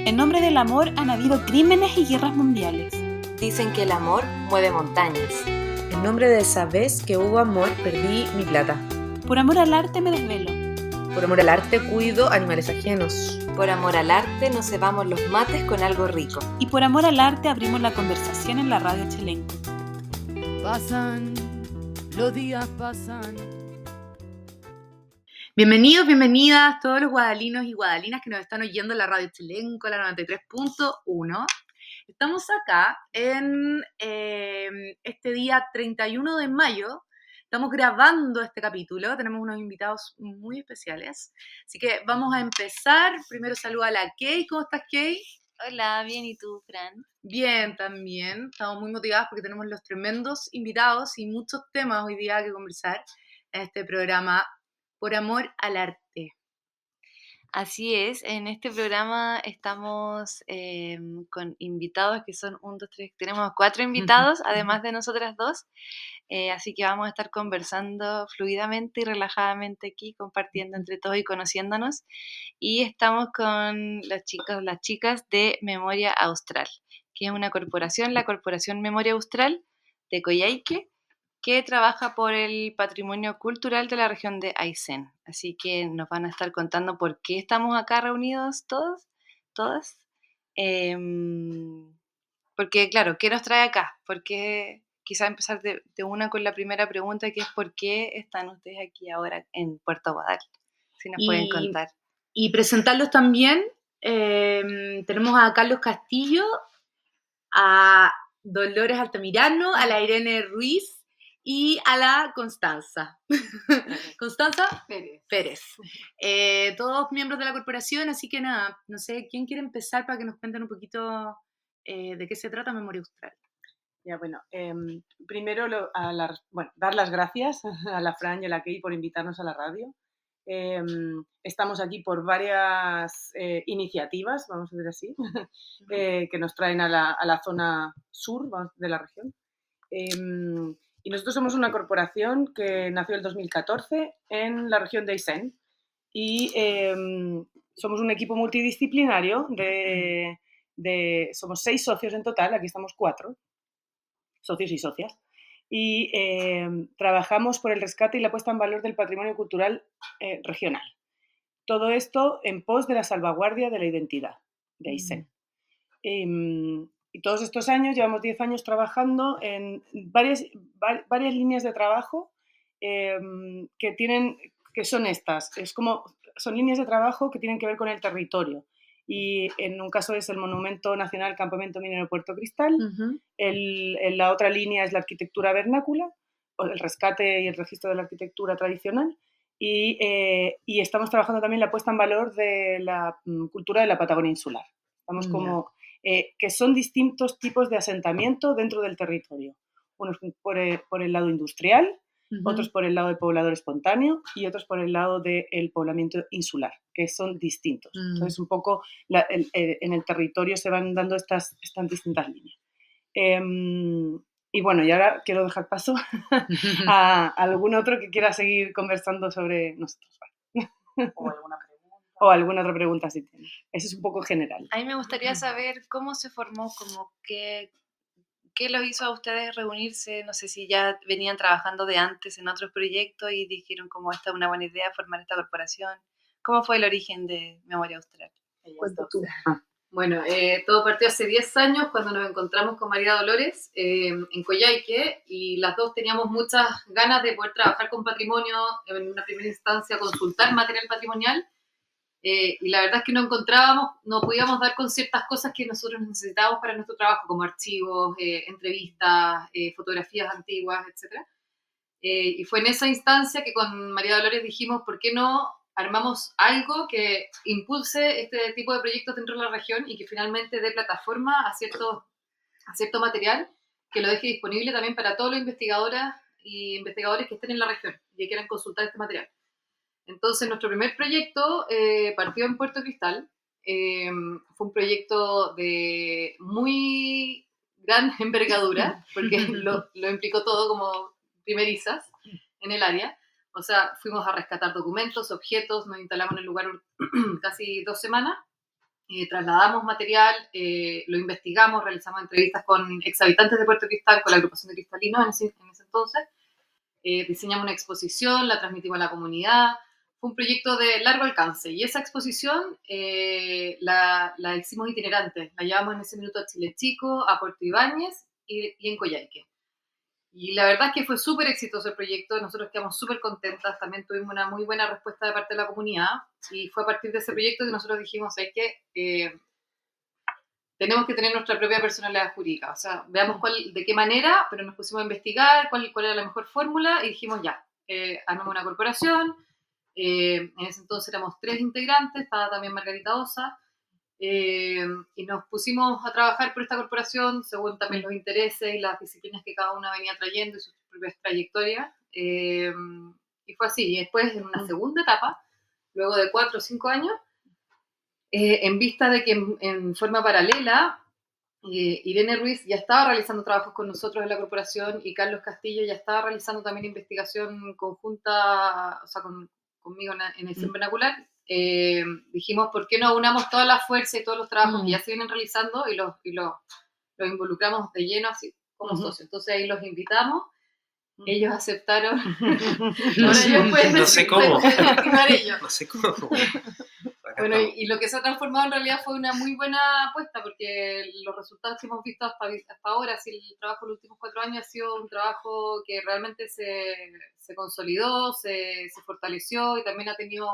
En nombre del amor han habido crímenes y guerras mundiales. Dicen que el amor mueve montañas. En nombre de esa vez que hubo amor, perdí mi plata. Por amor al arte me desvelo. Por amor al arte cuido animales ajenos. Por amor al arte nos cebamos los mates con algo rico. Y por amor al arte abrimos la conversación en la radio Chelenco. Pasan, los días pasan. Bienvenidos, bienvenidas todos los guadalinos y guadalinas que nos están oyendo en la radio Chelenco, la 93.1. Estamos acá en este día 31 de mayo. Estamos grabando este capítulo, tenemos unos invitados muy especiales. Así que vamos a empezar. Primero saluda a la Kay. ¿Cómo estás, Kay? Hola, bien, ¿y tú, Fran? Bien, también. Estamos muy motivadas porque tenemos los tremendos invitados y muchos temas hoy día que conversar en este programa Por Amor al Arte. Así es, en este programa estamos con invitados que son 1, 2, 3, tenemos 4 invitados, además de nosotras dos, así que vamos a estar conversando fluidamente y relajadamente aquí, compartiendo entre todos y conociéndonos, y estamos con los chicos, las chicas de Memoria Austral, que es una corporación, la Corporación Memoria Austral de Coyhaique, que trabaja por el patrimonio cultural de la región de Aysén. Así que nos van a estar contando por qué estamos acá reunidos todos, todas. Porque, claro, ¿qué nos trae acá? Porque quizá empezar de una con la primera pregunta, que es ¿por qué están ustedes aquí ahora en Puerto Aguadal? Si nos pueden contar. Y presentarlos también, tenemos a Carlos Castillo, a Dolores Altamirano, a la Irene Ruiz, y a la Constanza. Constanza Pérez. Todos miembros de la corporación, así que nada, no sé, ¿quién quiere empezar para que nos cuenten un poquito de qué se trata Memoria Austral? Ya, bueno, primero dar las gracias a la Fran y a la Key por invitarnos a la radio. Estamos aquí por varias iniciativas, vamos a decir así, que nos traen a la zona sur de la región. Y nosotros somos una corporación que nació en el 2014 en la región de Aysén y somos un equipo multidisciplinario somos 6 socios en total, aquí estamos 4 socios y socias, y trabajamos por el rescate y la puesta en valor del patrimonio cultural regional. Todo esto en pos de la salvaguardia de la identidad de Aysén. Y todos estos años, llevamos 10 años trabajando en varias líneas de trabajo que son estas. Son líneas de trabajo que tienen que ver con el territorio. Y en un caso es el Monumento Nacional Campamento Minero Puerto Cristal. Uh-huh. La otra línea es la arquitectura vernácula, o el rescate y el registro de la arquitectura tradicional. Y estamos trabajando también la puesta en valor de la cultura de la Patagonia insular. Estamos que son distintos tipos de asentamiento dentro del territorio. Unos por el lado industrial, uh-huh, otros por el lado del poblador espontáneo y otros por el lado del poblamiento insular, que son distintos. Uh-huh. Entonces, un poco en el territorio se van dando estas distintas líneas. Y bueno, y ahora quiero dejar paso a algún otro que quiera seguir conversando sobre nosotros. O alguna pregunta. O alguna otra pregunta si tiene. Eso es un poco general. A mí me gustaría saber cómo se formó, como qué los hizo a ustedes reunirse. No sé si ya venían trabajando de antes en otros proyectos y dijeron como esta es una buena idea formar esta corporación. ¿Cómo fue el origen de Memoria Austral? Cuenta tú. Bueno, todo partió hace 10 años cuando nos encontramos con María Dolores en Coyhaique, y las dos teníamos muchas ganas de poder trabajar con patrimonio, en una primera instancia consultar material patrimonial, y la verdad es que no podíamos dar con ciertas cosas que nosotros necesitábamos para nuestro trabajo, como archivos, entrevistas, fotografías antiguas, etc. Y fue en esa instancia que con María Dolores dijimos, ¿por qué no armamos algo que impulse este tipo de proyectos dentro de la región y que finalmente dé plataforma a cierto material, que lo deje disponible también para todos los investigadoras y investigadores que estén en la región y que quieran consultar este material? Entonces, nuestro primer proyecto partió en Puerto Cristal. Fue un proyecto de muy gran envergadura, porque lo implicó todo como primerizas en el área. O sea, fuimos a rescatar documentos, objetos, nos instalamos en el lugar casi 2 semanas, trasladamos material, lo investigamos, realizamos entrevistas con exhabitantes de Puerto Cristal, con la agrupación de cristalinos en ese entonces, diseñamos una exposición, la transmitimos a la comunidad. Fue un proyecto de largo alcance y esa exposición la hicimos itinerante, la llevamos en ese minuto a Chile Chico, a Puerto Ibáñez y en Coyhaique. Y la verdad es que fue súper exitoso el proyecto, nosotros quedamos súper contentas, también tuvimos una muy buena respuesta de parte de la comunidad y fue a partir de ese proyecto que nosotros dijimos, es que tenemos que tener nuestra propia personalidad jurídica, o sea, veamos de qué manera, pero nos pusimos a investigar cuál era la mejor fórmula y dijimos ya, armamos una corporación, en ese entonces éramos 3 integrantes, estaba también Margarita Osa, y nos pusimos a trabajar por esta corporación según también los intereses y las disciplinas que cada una venía trayendo y sus propias trayectorias, y fue así, y después en una segunda etapa, luego de 4 o 5 años, en vista de que en forma paralela Irene Ruiz ya estaba realizando trabajos con nosotros en la corporación y Carlos Castillo ya estaba realizando también investigación conjunta, o sea, conmigo en el vernacular, dijimos, ¿por qué no unamos toda la fuerza y todos los trabajos que ya se vienen realizando y los involucramos de lleno así como socios? Entonces ahí los invitamos, ellos aceptaron. No sé cómo. Ellos. No sé cómo. Bueno, y lo que se ha transformado en realidad fue una muy buena apuesta, porque los resultados que hemos visto hasta ahora, si el trabajo de los últimos 4 años ha sido un trabajo que realmente se consolidó, se fortaleció y también ha tenido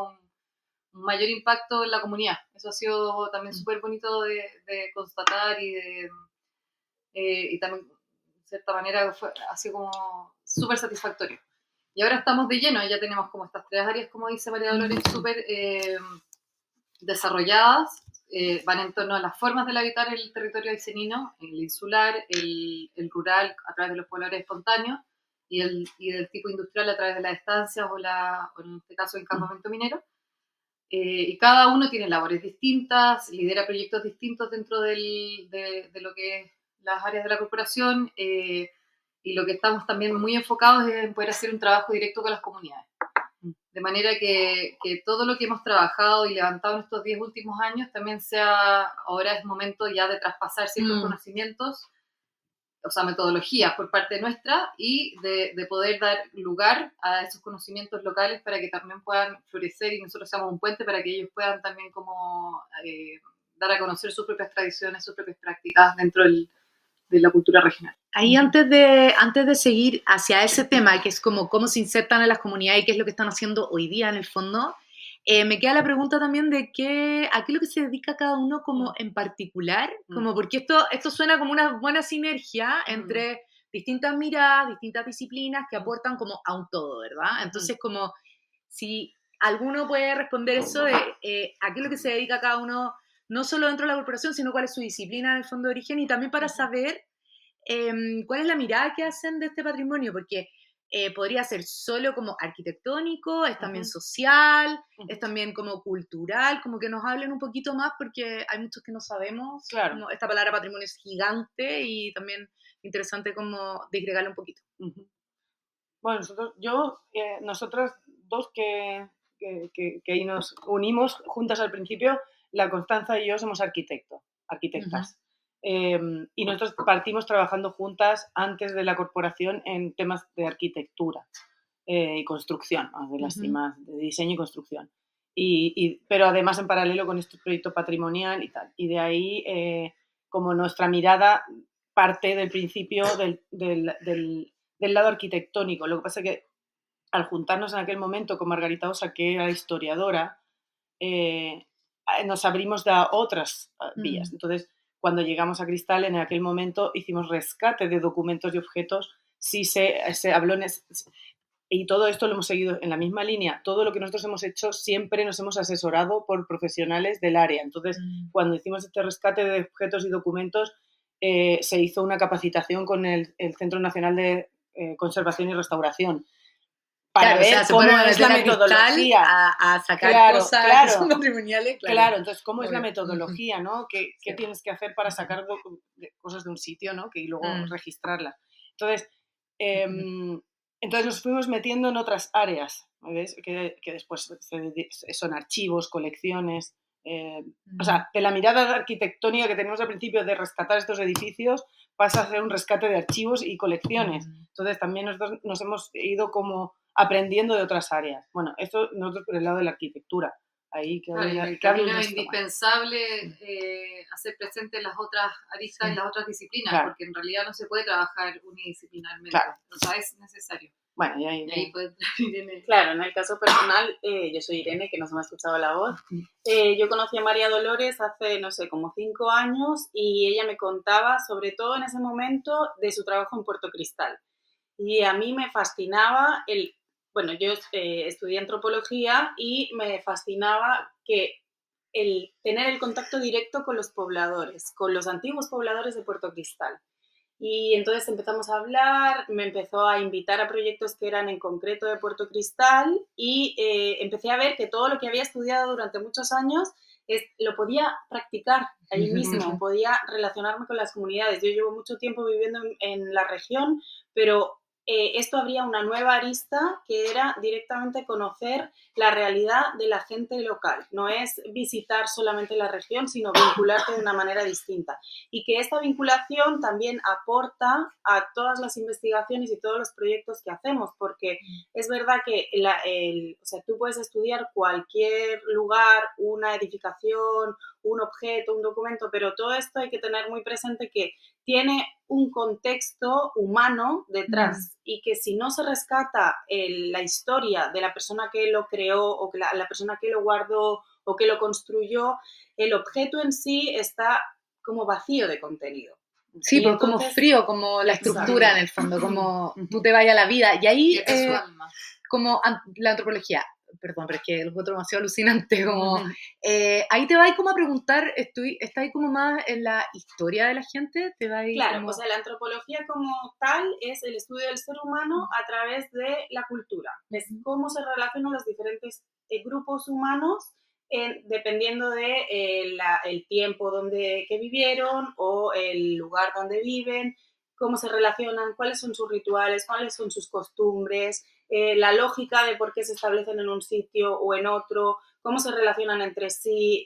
un mayor impacto en la comunidad. Eso ha sido también súper bonito de constatar y también, de cierta manera, ha sido como súper satisfactorio. Y ahora estamos de lleno, ya tenemos como estas 3 áreas, como dice María Dolores, súper desarrolladas, van en torno a las formas de habitar el territorio aicenino, el insular, el rural a través de los pobladores espontáneos y del tipo industrial a través de las estancias o en este caso el campamento minero. Y cada uno tiene labores distintas, lidera proyectos distintos dentro de lo que es las áreas de la corporación, y lo que estamos también muy enfocados es en poder hacer un trabajo directo con las comunidades. De manera que todo lo que hemos trabajado y levantado en estos 10 últimos años también ahora es momento ya de traspasar ciertos conocimientos, o sea, metodologías por parte nuestra y de poder dar lugar a esos conocimientos locales para que también puedan florecer y nosotros seamos un puente para que ellos puedan también como dar a conocer sus propias tradiciones, sus propias prácticas dentro de la cultura regional. Ahí antes de seguir hacia ese tema, que es como cómo se insertan en las comunidades y qué es lo que están haciendo hoy día en el fondo, me queda la pregunta también de a qué es lo que se dedica cada uno como en particular, como porque esto suena como una buena sinergia entre distintas miradas, distintas disciplinas que aportan como a un todo, ¿verdad? Entonces como si alguno puede responder eso de a qué es lo que se dedica cada uno, no solo dentro de la corporación, sino cuál es su disciplina en el fondo de origen y también para saber cuál es la mirada que hacen de este patrimonio, porque podría ser solo como arquitectónico, es también social, es también como cultural, como que nos hablen un poquito más porque hay muchos que no sabemos, Claro. como esta palabra patrimonio es gigante y también interesante como disgregarle un poquito. Bueno, nosotras dos que ahí nos unimos juntas al principio, la Constanza y yo somos arquitectas. Y nosotros partimos trabajando juntas antes de la corporación en temas de arquitectura y construcción, de las temas de diseño y construcción. Pero además en paralelo con este proyecto patrimonial y tal. Y de ahí, como nuestra mirada parte del principio del lado arquitectónico. Lo que pasa es que al juntarnos en aquel momento con Margarita Osa, que era historiadora, nos abrimos a otras vías. Entonces, cuando llegamos a Cristal, en aquel momento hicimos rescate de documentos y objetos, sí se habló y todo esto lo hemos seguido en la misma línea. Todo lo que nosotros hemos hecho siempre nos hemos asesorado por profesionales del área. Entonces, cuando hicimos este rescate de objetos y documentos, se hizo una capacitación con el Centro Nacional de Conservación y Restauración para ver cómo es la metodología a sacar cosas que son patrimoniales. Claro, entonces cómo es la metodología, ¿no? ¿Qué tienes que hacer para sacar cosas de un sitio, ¿no? Y luego registrarlas. Entonces, entonces nos fuimos metiendo en otras áreas, ¿ves? Que después son archivos, colecciones, o sea, de la mirada arquitectónica que tenemos al principio de rescatar estos edificios, pasa a ser un rescate de archivos y colecciones. Entonces también nosotros nos hemos ido como aprendiendo de otras áreas. Bueno, esto nosotros por el lado de la arquitectura. Ahí que es indispensable hacer presente las otras aristas y las otras disciplinas, porque en realidad no se puede trabajar unidisciplinarmente. O sea, es necesario. Bueno, y ahí puede Irene. Claro, en el caso personal, yo soy Irene, que no se me ha escuchado la voz. Yo conocí a María Dolores hace, no sé, como 5 años, y ella me contaba, sobre todo en ese momento, de su trabajo en Puerto Cristal. Y a mí me fascinaba bueno, yo estudié antropología y me fascinaba que el tener el contacto directo con los pobladores, con los antiguos pobladores de Puerto Cristal. Y entonces empezamos a hablar, me empezó a invitar a proyectos que eran en concreto de Puerto Cristal y empecé a ver que todo lo que había estudiado durante muchos años lo podía practicar ahí mismo, podía relacionarme con las comunidades. Yo llevo mucho tiempo viviendo en la región, pero esto abría una nueva arista que era directamente conocer la realidad de la gente local. No es visitar solamente la región, sino vincularte de una manera distinta. Y que esta vinculación también aporta a todas las investigaciones y todos los proyectos que hacemos, porque es verdad que o sea, tú puedes estudiar cualquier lugar, una edificación, un objeto, un documento, pero todo esto hay que tener muy presente que tiene un contexto humano detrás y que si no se rescata la historia de la persona que lo creó o la persona que lo guardó o que lo construyó, el objeto en sí está como vacío de contenido. Sí, pues entonces, como frío, como la estructura en el fondo, como tú te vayas a la vida. Y ahí, como la antropología, perdón, pero es que lo encuentro demasiado alucinante, como ahí te vas como a preguntar, ¿está ahí como más en la historia de la gente? Claro, como... o sea, la antropología como tal es el estudio del ser humano a través de la cultura, es cómo se relacionan los diferentes grupos humanos dependiendo de el tiempo que vivieron o el lugar donde viven, cómo se relacionan, cuáles son sus rituales, cuáles son sus costumbres, la lógica de por qué se establecen en un sitio o en otro, cómo se relacionan entre sí,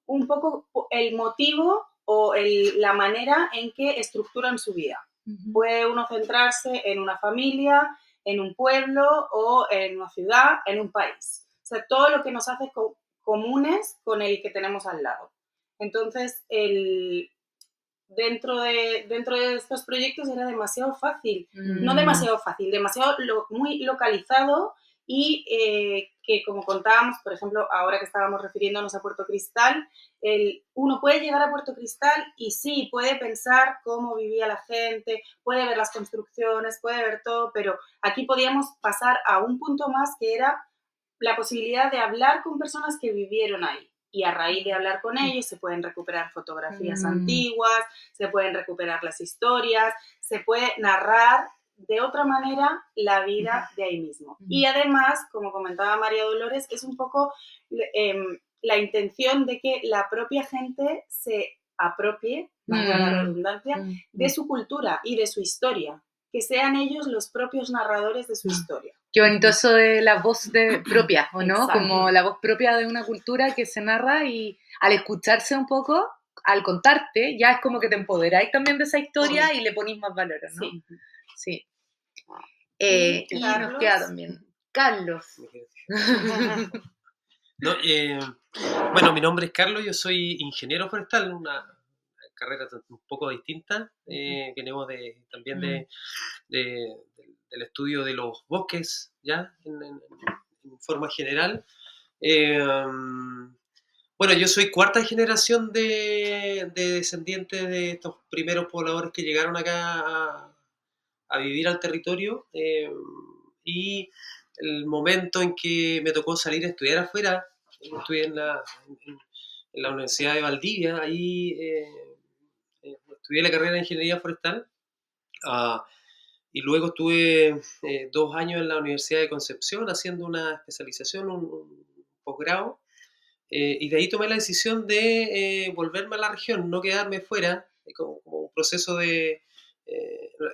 un poco el motivo o la manera en que estructuran su vida. Puede uno centrarse en una familia, en un pueblo o en una ciudad, en un país. O sea, todo lo que nos hace comunes con el que tenemos al lado. Entonces, dentro de estos proyectos era demasiado fácil, no demasiado fácil, muy localizado y que como contábamos, por ejemplo, ahora que estábamos refiriéndonos a Puerto Cristal, uno puede llegar a Puerto Cristal y sí, puede pensar cómo vivía la gente, puede ver las construcciones, puede ver todo, pero aquí podíamos pasar a un punto más que era la posibilidad de hablar con personas que vivieron ahí. Y a raíz de hablar con ellos se pueden recuperar fotografías antiguas, se pueden recuperar las historias, se puede narrar de otra manera la vida de ahí mismo. Y además, como comentaba María Dolores, es un poco la intención de que la propia gente se apropie, valga la redundancia, de su cultura y de su historia, que sean ellos los propios narradores de su historia. Qué bonito eso de la voz propia, ¿o no? Exacto. Como la voz propia de una cultura que se narra y al escucharse un poco, al contarte, ya es como que te empoderáis también de esa historia y le ponís más valor, ¿no? Sí. Y nos queda también Carlos. No, bueno, mi nombre es Carlos, yo soy ingeniero forestal, una carrera un poco distinta. Venimos también del estudio de los bosques, ya, en forma general. Bueno, yo soy cuarta generación de descendientes de estos primeros pobladores que llegaron acá a vivir al territorio, y el momento en que me tocó salir a estudiar afuera, estudié en la Universidad de Valdivia, ahí estudié la carrera de Ingeniería Forestal, y luego estuve 2 años en la Universidad de Concepción haciendo una especialización, un posgrado, y de ahí tomé la decisión de volverme a la región, no quedarme fuera, como un proceso de...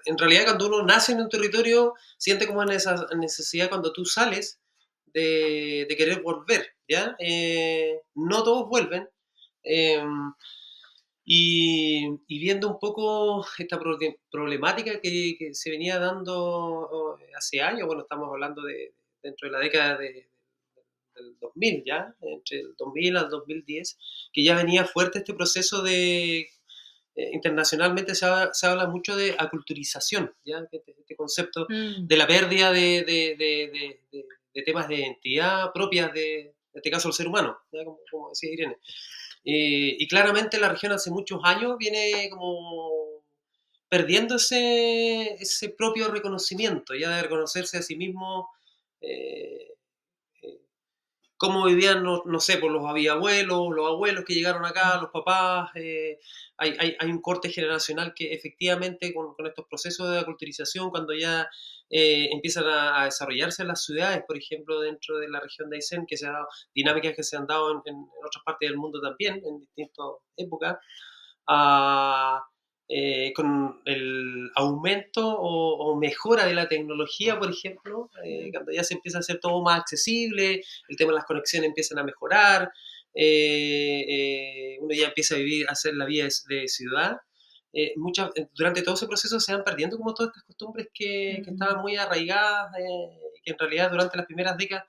en realidad, cuando uno nace en un territorio, siente como esa necesidad cuando tú sales de querer volver, ¿ya? No todos vuelven. Y viendo un poco esta problemática que se venía dando hace años, bueno, estamos hablando de dentro de la década del 2000, ¿ya? Entre el 2000 al 2010, que ya venía fuerte este proceso de... internacionalmente se habla mucho de aculturización, ¿ya? Este concepto de la pérdida de temas de identidad propias en este caso, el ser humano, ¿ya? Como decía Irene. Y claramente la región hace muchos años viene como perdiendo ese propio reconocimiento, ya de reconocerse a sí mismo, cómo vivían, no sé, por los abuelos que llegaron acá, los papás. Hay un corte generacional que efectivamente con estos procesos de aculturización, cuando ya empiezan a desarrollarse en las ciudades, por ejemplo, dentro de la región de Aysén, que se ha dado, dinámicas que se han dado en otras partes del mundo también, en distintas épocas, con el aumento o mejora de la tecnología, por ejemplo, cuando ya se empieza a hacer todo más accesible, el tema de las conexiones empiezan a mejorar, uno ya empieza a hacer la vida de ciudad. Durante todo ese proceso se van perdiendo como todas estas costumbres que estaban muy arraigadas, que en realidad durante las primeras décadas,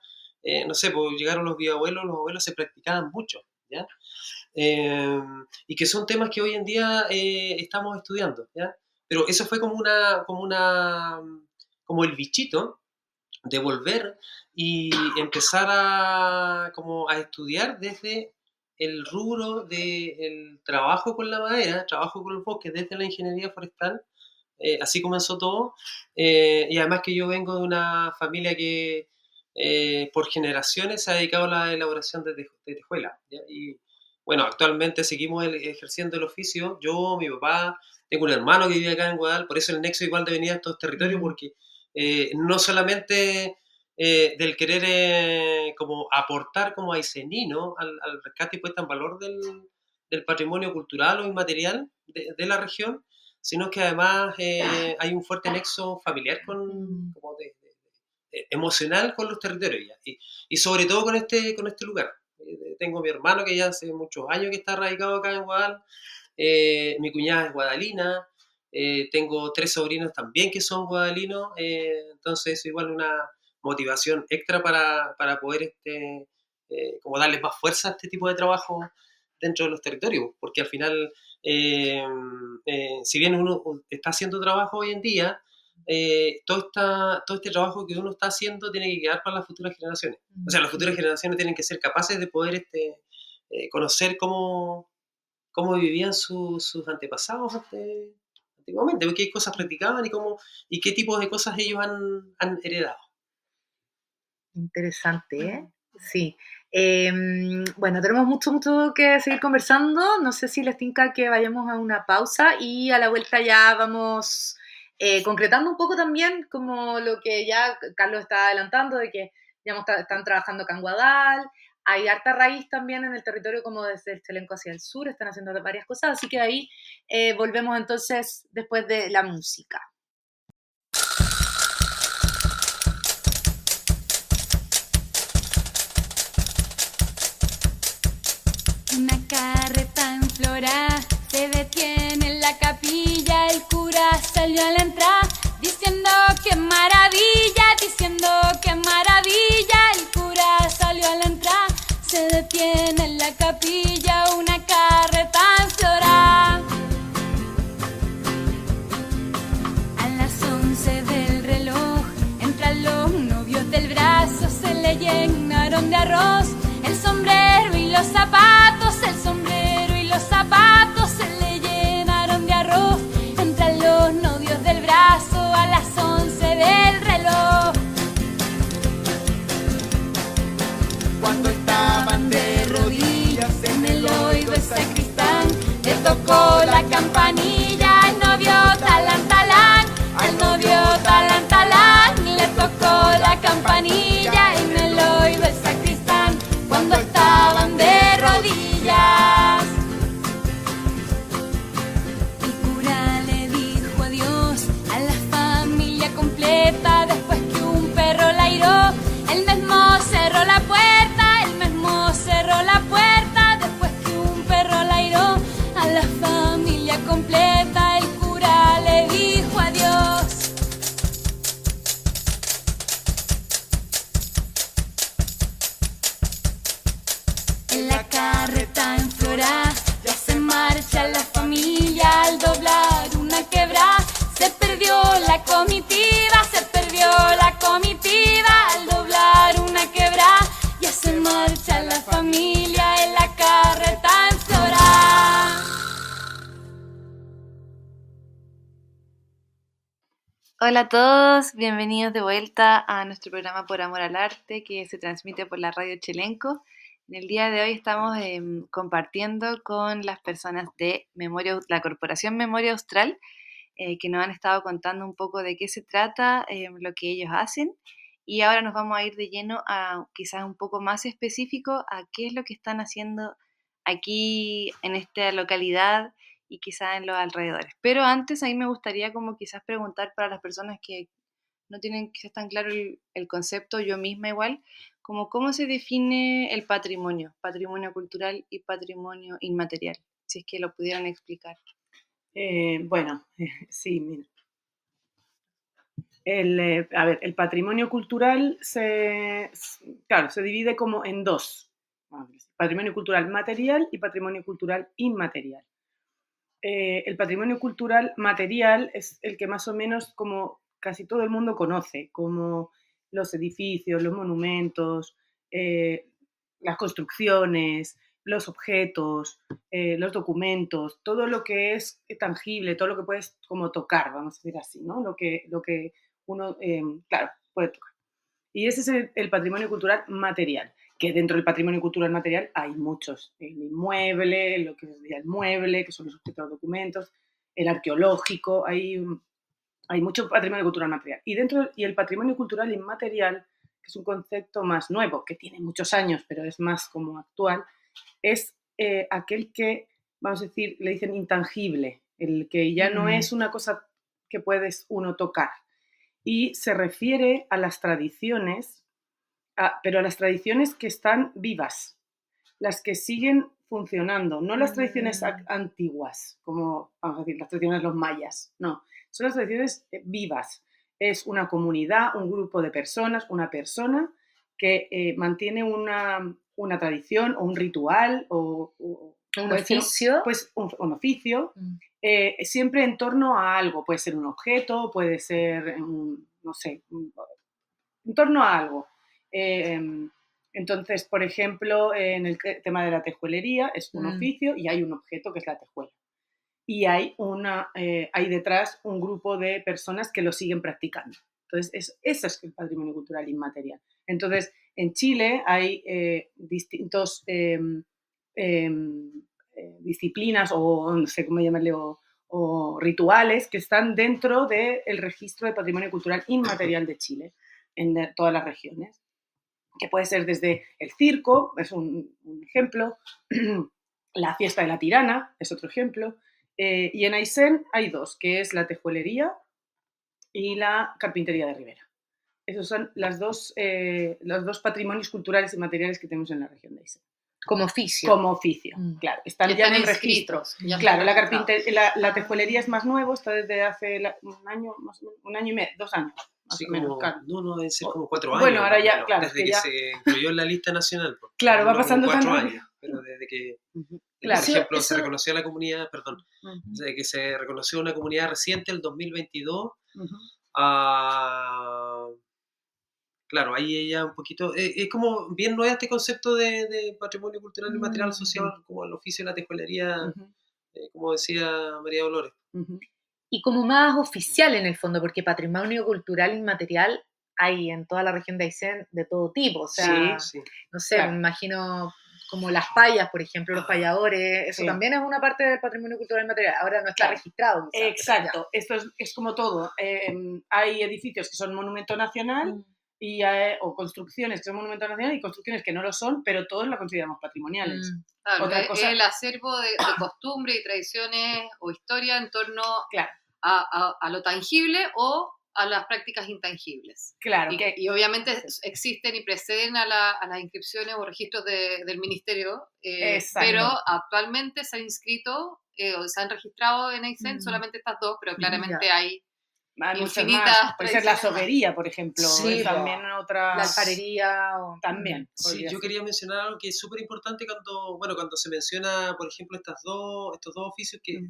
no sé, pues llegaron los bisabuelos, los abuelos se practicaban mucho, ¿ya? Y que son temas que hoy en día estamos estudiando, ¿ya? Pero eso fue como el bichito de volver y empezar a estudiar desde el rubro del trabajo con la madera, trabajo con los bosques, desde la ingeniería forestal. Así comenzó todo, y además que yo vengo de una familia que por generaciones se ha dedicado a la elaboración de tejuelas, ¿ya? Y bueno, actualmente seguimos ejerciendo el oficio, yo, mi papá, tengo un hermano que vive acá en Guadal, por eso el nexo igual de venir a estos territorios, porque no solamente del querer como aportar como aysenino al rescate y puesta en valor del patrimonio cultural o inmaterial de la región, sino que además hay un fuerte nexo familiar emocional con los territorios ya, y sobre todo con este lugar. Tengo mi hermano que ya hace muchos años que está radicado acá en Guadal, mi cuñada es guadalina, tengo 3 sobrinos también que son guadalinos, entonces es igual una motivación extra para poder como darles más fuerza a este tipo de trabajo dentro de los territorios, porque al final, si bien uno está haciendo trabajo hoy en día, todo este trabajo que uno está haciendo tiene que quedar para las futuras generaciones. O sea, las futuras generaciones tienen que ser capaces de poder conocer cómo vivían sus antepasados antiguamente, qué cosas practicaban y qué tipos de cosas ellos han heredado. Interesante, ¿eh? Sí. Bueno, tenemos mucho que seguir conversando. No sé si les tinca que vayamos a una pausa y a la vuelta ya vamos concretando un poco también como lo que ya Carlos está adelantando, de que ya están trabajando acá en Guadal. Hay harta raíz también en el territorio, como desde el Chelenco hacia el sur, están haciendo varias cosas, así que ahí volvemos entonces después de la música. Una carreta en Flora se detiene en la capilla, el cura salió a la entrada diciendo que maravilla, el cura salió a la entrada, se detiene en la capilla una carreta en Flora. A las 11 del reloj entran los novios del brazo, se le llenaron de arroz el sombrero y los zapatos, se le llenaron de arroz. Entran los novios del brazo a las 11 del reloj. Cuando estaban de rodillas en el oído el sacristán, Le tocó la campanilla al novio talán talán, al novio talán talán. Le tocó la campanilla en el oído el sacristán cuando estaban de rodillas. Hola a todos, bienvenidos de vuelta a nuestro programa Por Amor al Arte que se transmite por la radio Chelenco. En el día de hoy estamos compartiendo con las personas de la Corporación Memoria Austral que nos han estado contando un poco de qué se trata, lo que ellos hacen, y ahora nos vamos a ir de lleno a quizás un poco más específico a qué es lo que están haciendo aquí en esta localidad y quizás en los alrededores. Pero antes, ahí me gustaría como quizás preguntar para las personas que no tienen quizás tan claro el concepto, yo misma igual, como cómo se define el patrimonio cultural y patrimonio inmaterial, si es que lo pudieran explicar. Sí, mira. El patrimonio cultural se divide como en dos. Patrimonio cultural material y patrimonio cultural inmaterial. El patrimonio cultural material es el que más o menos como casi todo el mundo conoce, como los edificios, los monumentos, las construcciones, los objetos, los documentos, todo lo que es tangible, todo lo que puedes como tocar, vamos a decir así, ¿no? Lo que uno, puede tocar. Y ese es el patrimonio cultural material, que dentro del patrimonio cultural material hay muchos. El inmueble, lo que sería el mueble, que son los objetos, los documentos, el arqueológico, hay mucho patrimonio cultural material. Y el patrimonio cultural inmaterial, que es un concepto más nuevo, que tiene muchos años, pero es más como actual, es aquel que, vamos a decir, le dicen intangible, el que ya no es una cosa que puedes uno tocar. Y se refiere a las tradiciones, pero a las tradiciones que están vivas, las que siguen funcionando, no las tradiciones antiguas, como, vamos a decir, las tradiciones de los mayas, no, son las tradiciones vivas. Es una comunidad, un grupo de personas, una persona que mantiene una tradición o un ritual o un oficio. Un oficio, siempre en torno a algo. Puede ser un objeto, puede ser, no sé, en torno a algo. Entonces, por ejemplo, en el tema de la tejuelería es un oficio y hay un objeto que es la tejuela. Y hay detrás un grupo de personas que lo siguen practicando. Entonces, ese es el patrimonio cultural inmaterial. Entonces, en Chile hay distintos disciplinas o no sé cómo llamarle, o rituales que están dentro del registro de patrimonio cultural inmaterial de Chile, en todas las regiones, que puede ser desde el circo, es un ejemplo, la fiesta de la tirana es otro ejemplo, y en Aysén hay dos, que es la tejuelería y la carpintería de Ribera. Esos son los dos patrimonios culturales y materiales que tenemos en la región de Aysén. Como oficio. Como oficio, claro. Están ya en registro. Claro, la tejuelería es más nuevo, está desde hace un año y medio, 2 años. Sí, menos, claro. No, debe ser como 4 años. Bueno, ahora ya, claro. Desde que se incluyó en la lista nacional. Claro, va pasando 4 años. Pero desde que, claro, por ejemplo, se reconoció a la comunidad, desde que se reconoció una comunidad reciente, el 2022, claro, ahí ella un poquito, es como bien nuevo este concepto de patrimonio cultural y material asociado como al oficio de la tejuelería, como decía María Dolores. Y como más oficial en el fondo, porque patrimonio cultural inmaterial hay en toda la región de Aysén de todo tipo, o sea, sí. No sé, claro. Me imagino como las payas, por ejemplo, los payadores, eso también es una parte del patrimonio cultural inmaterial, ahora no está registrado. Quizás, exacto, esto es como todo, hay edificios que son monumento nacional, o construcciones que son monumento nacional y construcciones que no lo son, pero todos las consideramos patrimoniales. Claro, Otra cosa, el acervo de costumbre y tradiciones o historia en torno claro, a lo tangible o a las prácticas intangibles. Claro. Y obviamente existen y preceden a las inscripciones o registros del ministerio, pero actualmente se han inscrito o se han registrado en Aysén solamente estas dos, pero claramente hay infinitas. Puede ser la sobería, por ejemplo. Sí, también otra. La alfarería. También. Sí, yo quería mencionar algo que es súper importante cuando se menciona, por ejemplo, estos dos oficios que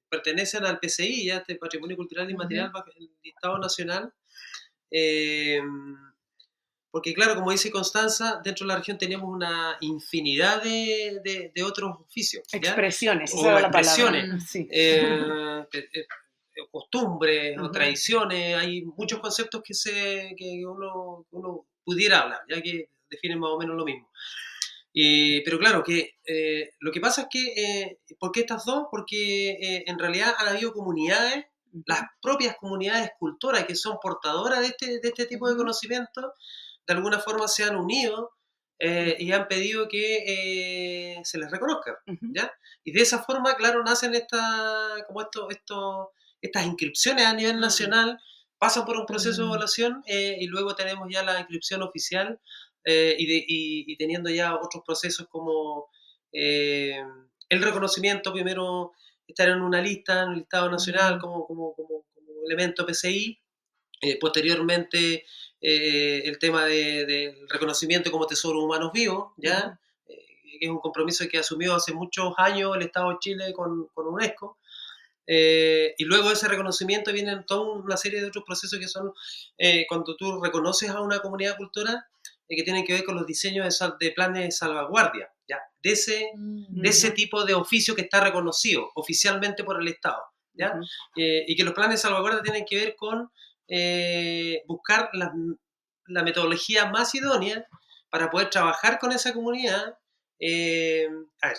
pertenecen al PCI, ya este Patrimonio Cultural Inmaterial bajo el listado nacional. Porque claro, como dice Constanza, dentro de la región tenemos una infinidad de otros oficios. ¿ya? Expresiones, o expresiones. Sí. costumbres o Ujú. tradiciones, hay muchos conceptos que uno pudiera hablar, ya que definen más o menos lo mismo. Pero claro, que lo que pasa es que, ¿por qué estas dos? Porque en realidad han habido comunidades, las propias comunidades cultoras que son portadoras de este tipo de Ujú. conocimientos, de alguna forma se han unido y han pedido que se les reconozca, Ujú. ¿ya? Y de esa forma, claro, nacen estas inscripciones a nivel nacional, pasan por un proceso de evaluación y luego tenemos ya la inscripción oficial y teniendo ya otros procesos como el reconocimiento, primero estar en una lista, en el listado nacional como elemento PCI, posteriormente el tema del reconocimiento como tesoros humanos vivos, ¿ya? Que es un compromiso que asumió hace muchos años el Estado de Chile con UNESCO. Y luego de ese reconocimiento vienen toda una serie de otros procesos que son cuando tú reconoces a una comunidad cultural que tienen que ver con los diseños de planes de salvaguardia, ¿ya? De ese tipo de oficio que está reconocido oficialmente por el Estado, ¿ya? Y que los planes de salvaguardia tienen que ver con buscar la metodología más idónea para poder trabajar con esa comunidad. A ver,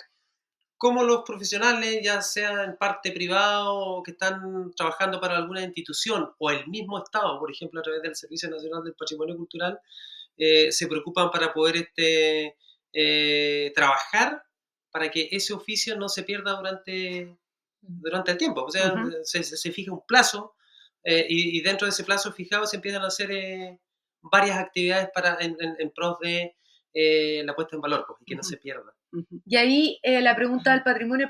cómo los profesionales, ya sea en parte privado o que están trabajando para alguna institución o el mismo Estado, por ejemplo, a través del Servicio Nacional del Patrimonio Cultural, se preocupan para poder trabajar para que ese oficio no se pierda durante el tiempo. O sea, se fija un plazo y dentro de ese plazo fijado se empiezan a hacer varias actividades en pros de la puesta en valor, pues, y que no se pierda. Y ahí la pregunta del patrimonio,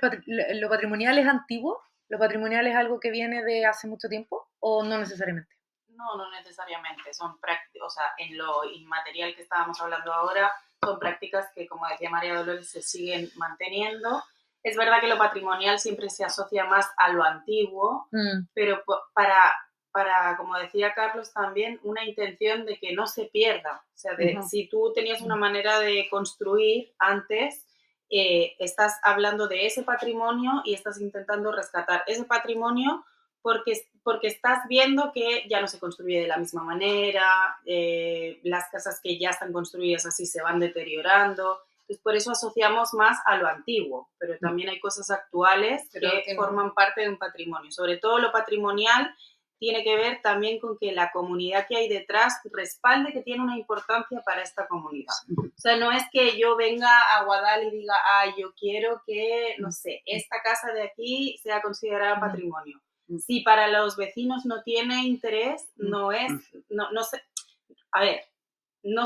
¿lo patrimonial es antiguo? ¿Lo patrimonial es algo que viene de hace mucho tiempo o no necesariamente? No, no necesariamente. Son prácticas, o sea, en lo inmaterial que estábamos hablando ahora, son prácticas que, como decía María Dolores, se siguen manteniendo. Es verdad que lo patrimonial siempre se asocia más a lo antiguo, pero para, como decía Carlos también, una intención de que no se pierda. O sea, si tú tenías una manera de construir antes, estás hablando de ese patrimonio y estás intentando rescatar ese patrimonio porque estás viendo que ya no se construye de la misma manera, las casas que ya están construidas así se van deteriorando. Entonces, por eso asociamos más a lo antiguo, pero también hay cosas actuales que forman parte de un patrimonio. Sobre todo lo patrimonial tiene que ver también con que la comunidad que hay detrás respalde que tiene una importancia para esta comunidad. O sea, no es que yo venga a Guadal y diga, yo quiero que, no sé, esta casa de aquí sea considerada patrimonio. Si para los vecinos no tiene interés, no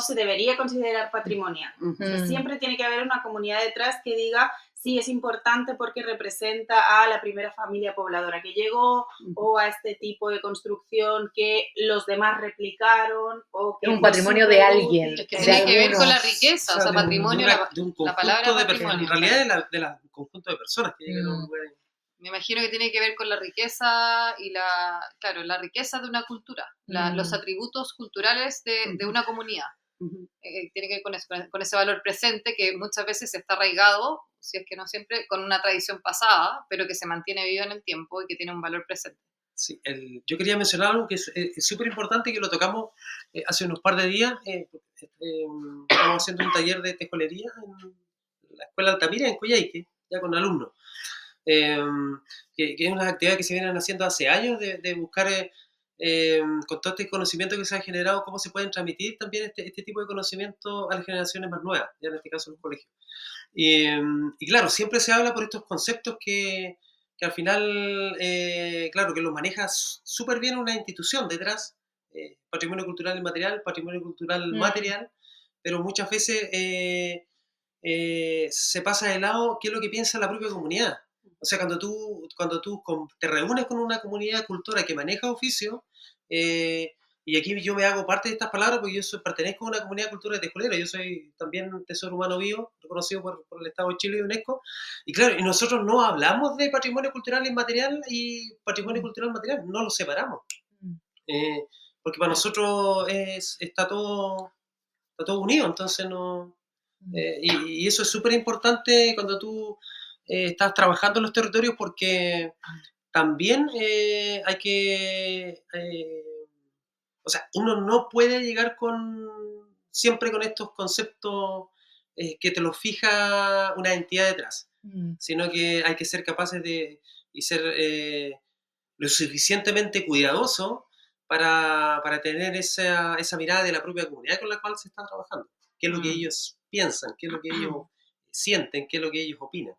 se debería considerar patrimonial. O sea, siempre tiene que haber una comunidad detrás que diga, sí, es importante porque representa a la primera familia pobladora que llegó o a este tipo de construcción que los demás replicaron. O que es un patrimonio de alguien. Que tiene que ver con la riqueza, o sea, patrimonio, de un la palabra conjunto patrimonio. En realidad de un conjunto de personas que llegan a un lugar. Me imagino que tiene que ver con la riqueza y la riqueza de una cultura, los atributos culturales de una comunidad. Tiene que ver con ese valor presente que muchas veces está arraigado, si es que no siempre, con una tradición pasada, pero que se mantiene viva en el tiempo y que tiene un valor presente. Sí, yo quería mencionar algo que es súper importante, que lo tocamos hace unos par de días. Estamos haciendo un taller de tejolería en la Escuela Altamira, en Coyhaique, ya con alumnos. Que es una actividad que se vienen haciendo hace años de buscar con todo este conocimiento que se ha generado, cómo se pueden transmitir también este tipo de conocimiento a las generaciones más nuevas, ya en este caso en los colegios. Y claro, siempre se habla por estos conceptos que al final, claro, que los maneja súper bien una institución detrás, patrimonio cultural inmaterial, patrimonio cultural material, pero muchas veces se pasa de lado qué es lo que piensa la propia comunidad. O sea, cuando tú te reúnes con una comunidad de cultura que maneja oficio, y aquí yo me hago parte de estas palabras porque pertenezco a una comunidad de cultura de tejolera, yo soy también tesoro humano vivo, reconocido por el Estado de Chile y UNESCO, y claro, y nosotros no hablamos de patrimonio cultural inmaterial y patrimonio cultural material, no los separamos, porque para nosotros está todo unido, entonces no... y eso es súper importante cuando tú estás trabajando en los territorios, porque también hay que... o sea, uno no puede llegar siempre con estos conceptos que te los fija una entidad detrás, sino que hay que ser capaces y ser lo suficientemente cuidadoso para tener esa mirada de la propia comunidad con la cual se está trabajando. ¿Qué es lo que ellos piensan? ¿Qué es lo que ellos sienten? ¿Qué es lo que ellos opinan?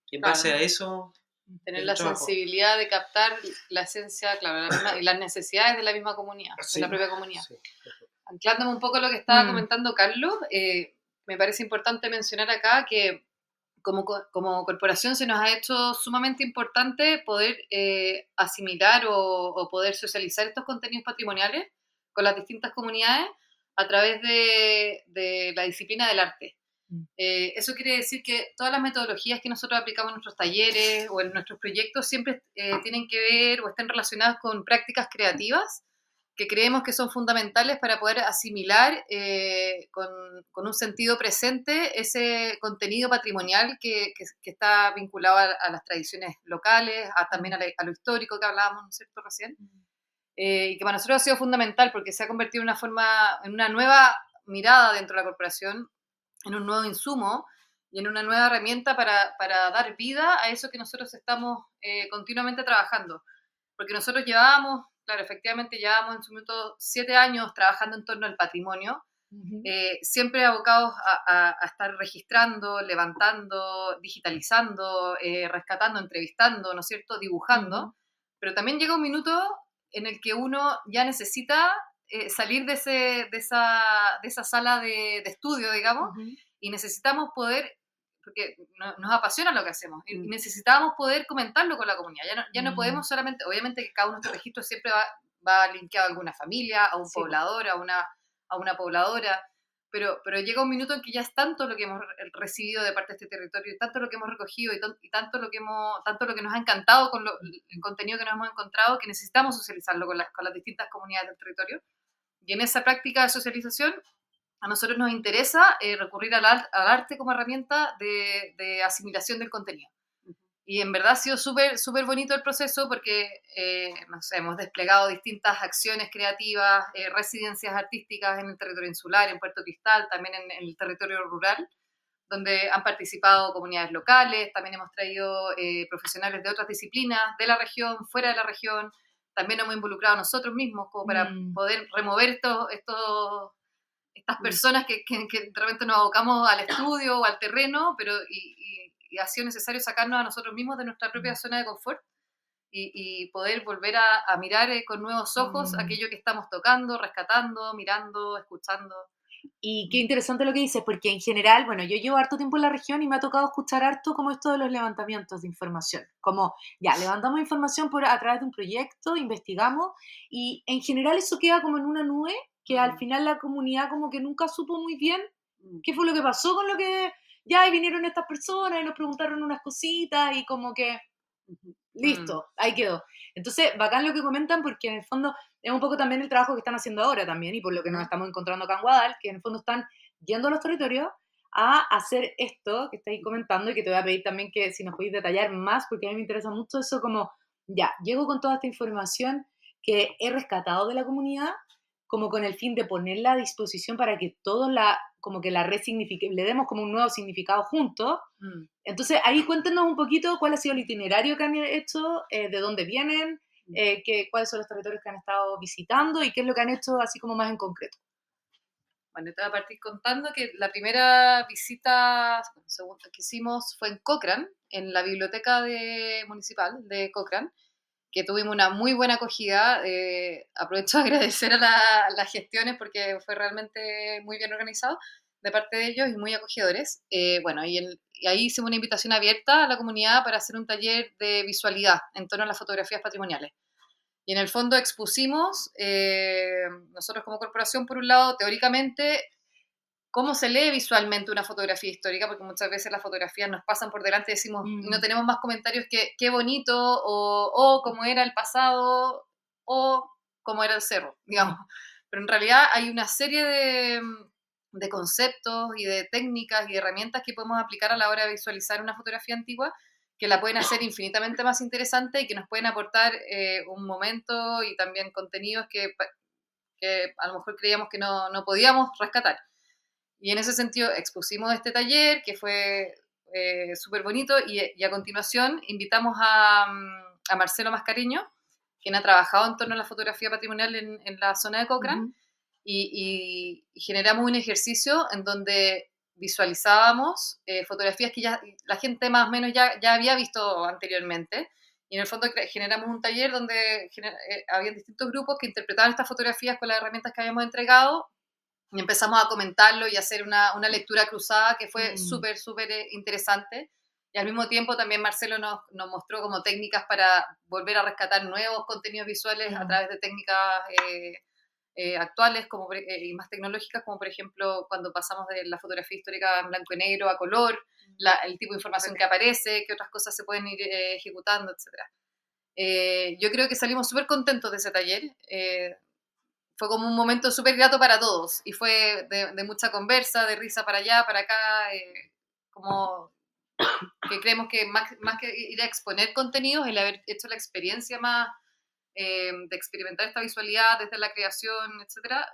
Y en base a eso... Tener el la trabajo. sensibilidad de captar la esencia, claro, y las necesidades de la misma comunidad, Sí, de la propia comunidad. sí. Anclándome un poco a lo que estaba comentando Carlos, me parece importante mencionar acá que como corporación se nos ha hecho sumamente importante poder asimilar o poder socializar estos contenidos patrimoniales con las distintas comunidades a través de la disciplina del arte. Eso quiere decir que todas las metodologías que nosotros aplicamos en nuestros talleres o en nuestros proyectos siempre tienen que ver o están relacionadas con prácticas creativas que creemos que son fundamentales para poder asimilar con un sentido presente ese contenido patrimonial que está vinculado a las tradiciones locales, también a lo histórico que hablábamos, ¿no es cierto?, recién. Y que para nosotros ha sido fundamental porque se ha convertido en una nueva mirada dentro de la corporación, en un nuevo insumo y en una nueva herramienta para dar vida a eso que nosotros estamos continuamente trabajando. Porque nosotros efectivamente llevábamos en su minuto 7 años trabajando en torno al patrimonio, siempre abocados a estar registrando, levantando, digitalizando, rescatando, entrevistando, ¿no es cierto?, dibujando, pero también llega un minuto en el que uno ya necesita salir de esa sala de estudio, digamos, y necesitamos poder, porque nos apasiona lo que hacemos, y necesitamos poder comentarlo con la comunidad. Ya no podemos solamente, obviamente que cada uno de estos registros siempre va linkeado a alguna familia, a un poblador, a una pobladora, pero llega un minuto en que ya es tanto lo que hemos recibido de parte de este territorio, y tanto lo que hemos recogido, y tanto lo que nos ha encantado con el contenido que nos hemos encontrado, que necesitamos socializarlo con las distintas comunidades del territorio. Y en esa práctica de socialización, a nosotros nos interesa recurrir al arte como herramienta de asimilación del contenido. Y en verdad ha sido súper súper bonito el proceso porque no sé, hemos desplegado distintas acciones creativas, residencias artísticas en el territorio insular, en Puerto Cristal, también en el territorio rural, donde han participado comunidades locales, también hemos traído profesionales de otras disciplinas, de la región, fuera de la región, también hemos involucrado a nosotros mismos como para poder remover estas personas que de repente nos abocamos al estudio o al terreno, pero y ha sido necesario sacarnos a nosotros mismos de nuestra propia zona de confort y poder volver a mirar con nuevos ojos aquello que estamos tocando, rescatando, mirando, escuchando. Y qué interesante lo que dices, porque en general, bueno, yo llevo harto tiempo en la región y me ha tocado escuchar harto como esto de los levantamientos de información, como ya, levantamos información a través de un proyecto, investigamos, y en general eso queda como en una nube, que al final la comunidad como que nunca supo muy bien qué fue lo que pasó con lo que ya vinieron estas personas y nos preguntaron unas cositas y como que listo, ahí quedó. Entonces, bacán lo que comentan porque en el fondo es un poco también el trabajo que están haciendo ahora también y por lo que nos estamos encontrando acá en Guadal, que en el fondo están yendo a los territorios a hacer esto que estáis comentando y que te voy a pedir también que si nos podéis detallar más porque a mí me interesa mucho eso como, ya, llego con toda esta información que he rescatado de la comunidad como con el fin de ponerla a disposición para que todos como que la resignifique, le demos como un nuevo significado juntos. Entonces, ahí cuéntenos un poquito cuál ha sido el itinerario que han hecho, de dónde vienen, cuáles son los territorios que han estado visitando y qué es lo que han hecho así como más en concreto. Bueno, te voy a partir contando que la primera visita que hicimos fue en Cochrane, en la biblioteca municipal de Cochrane, que tuvimos una muy buena acogida. Aprovecho a agradecer a las gestiones porque fue realmente muy bien organizado de parte de ellos y muy acogedores. Bueno, y ahí hicimos una invitación abierta a la comunidad para hacer un taller de visualidad en torno a las fotografías patrimoniales. Y en el fondo expusimos, nosotros como corporación, por un lado, teóricamente, cómo se lee visualmente una fotografía histórica, porque muchas veces las fotografías nos pasan por delante y decimos, y no tenemos más comentarios que qué bonito, o cómo era el pasado, o cómo era el cerro, digamos. Pero en realidad hay una serie de conceptos y de técnicas y de herramientas que podemos aplicar a la hora de visualizar una fotografía antigua que la pueden hacer infinitamente más interesante y que nos pueden aportar un momento y también contenidos que a lo mejor creíamos que no podíamos rescatar. Y en ese sentido expusimos este taller que fue súper bonito y a continuación invitamos a Marcelo Mascareño, quien ha trabajado en torno a la fotografía patrimonial en la zona de Cochrane, y generamos un ejercicio en donde visualizábamos fotografías que ya la gente más o menos ya había visto anteriormente, y en el fondo generamos un taller donde había distintos grupos que interpretaban estas fotografías con las herramientas que habíamos entregado, y empezamos a comentarlo y hacer una lectura cruzada que fue súper interesante. Y al mismo tiempo también Marcelo nos mostró como técnicas para volver a rescatar nuevos contenidos visuales a través de técnicas actuales y más tecnológicas, como por ejemplo cuando pasamos de la fotografía histórica en blanco y negro a color, el tipo de información que aparece, qué otras cosas se pueden ir ejecutando, etc. Yo creo que salimos súper contentos de ese taller. Fue como un momento súper grato para todos y fue de mucha conversa, de risa para allá, para acá, como que creemos que más que ir a exponer contenidos, el haber hecho la experiencia más de experimentar esta visualidad desde la creación, etcétera,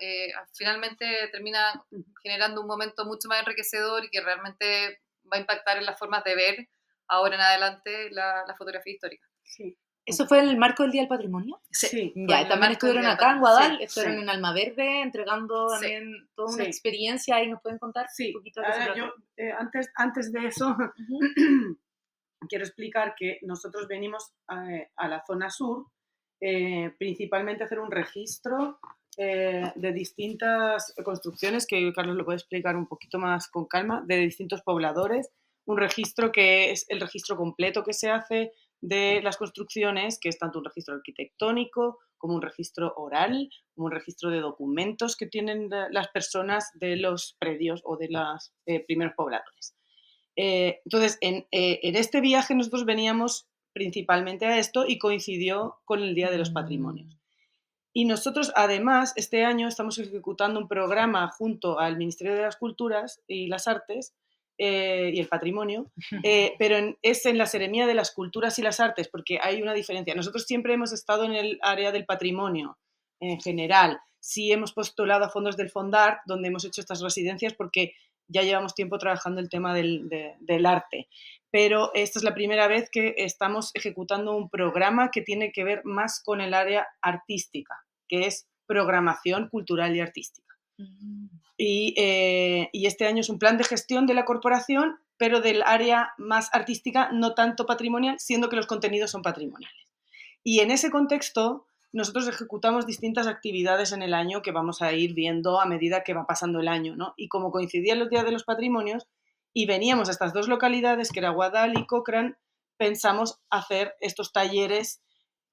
finalmente termina generando un momento mucho más enriquecedor y que realmente va a impactar en las formas de ver ahora en adelante la fotografía histórica. Sí. ¿Eso fue en el marco del Día del Patrimonio? Sí. Ya, también estuvieron acá en Guadal, Sí, estuvieron en Almaverde entregando también toda una experiencia, ahí nos pueden contar un poquito de Ahora yo, antes de eso, quiero explicar que nosotros venimos a la zona sur, principalmente a hacer un registro de distintas construcciones, que Carlos lo puede explicar un poquito más con calma, de distintos pobladores, un registro que es el registro completo que se hace de las construcciones, que es tanto un registro arquitectónico como un registro oral, como un registro de documentos que tienen las personas de los predios o de los primeros pobladores. Entonces, en este viaje nosotros veníamos principalmente a esto y coincidió con el Día de los Patrimonios. Y nosotros, además, este año estamos ejecutando un programa junto al Ministerio de las Culturas y las Artes y el Patrimonio, pero es en la Seremía de las Culturas y las Artes, porque hay una diferencia. Nosotros siempre hemos estado en el área del patrimonio en general. Sí hemos postulado a fondos del Fondart, donde hemos hecho estas residencias, porque ya llevamos tiempo trabajando el tema del arte. Pero esta es la primera vez que estamos ejecutando un programa que tiene que ver más con el área artística, que es programación cultural y artística. Y este año es un plan de gestión de la corporación, pero del área más artística, no tanto patrimonial, siendo que los contenidos son patrimoniales. Y en ese contexto, nosotros ejecutamos distintas actividades en el año que vamos a ir viendo a medida que va pasando el año, ¿no? Y como coincidían los días de los patrimonios y veníamos a estas dos localidades, que era Guadal y Cochrane, pensamos hacer estos talleres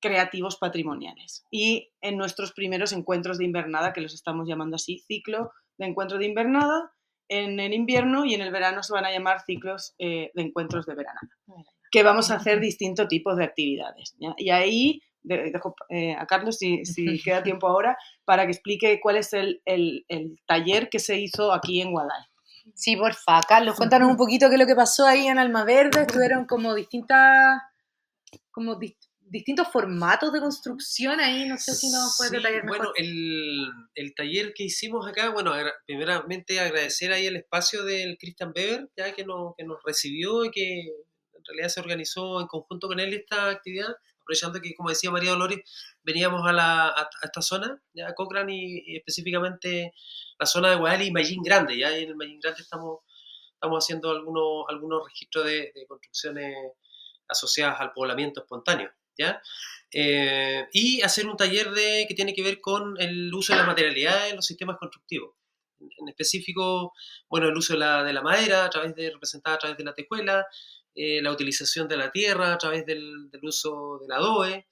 creativos patrimoniales. Y en nuestros primeros encuentros de invernada, que los estamos llamando así, ciclo de encuentro de invernada, en el invierno, y en el verano se van a llamar ciclos de encuentros de veranada, que vamos a hacer distintos tipos de actividades, ¿ya? Y ahí dejo a Carlos, si queda tiempo ahora, para que explique cuál es el taller que se hizo aquí en Guadal. Sí, porfa, Carlos, cuéntanos un poquito qué es lo que pasó ahí en Almaverde. Estuvieron como distintos formatos de construcción ahí, no sé si nos puedes detallar mejor. Bueno, el taller que hicimos acá, bueno, primeramente agradecer ahí el espacio del Christian Weber, ya que nos recibió y que en realidad se organizó en conjunto con él esta actividad, aprovechando que, como decía María Dolores, veníamos a esta zona, ya Cochrane y específicamente la zona de Guadal y Mallín Grande, ya en el Mallín Grande estamos haciendo algunos registros de construcciones asociadas al poblamiento espontáneo, ¿ya? Y hacer un taller que tiene que ver con el uso de la materialidad en los sistemas constructivos. En específico, bueno, el uso de la madera representada a través de la tejuela, la utilización de la tierra a través del uso del adobe,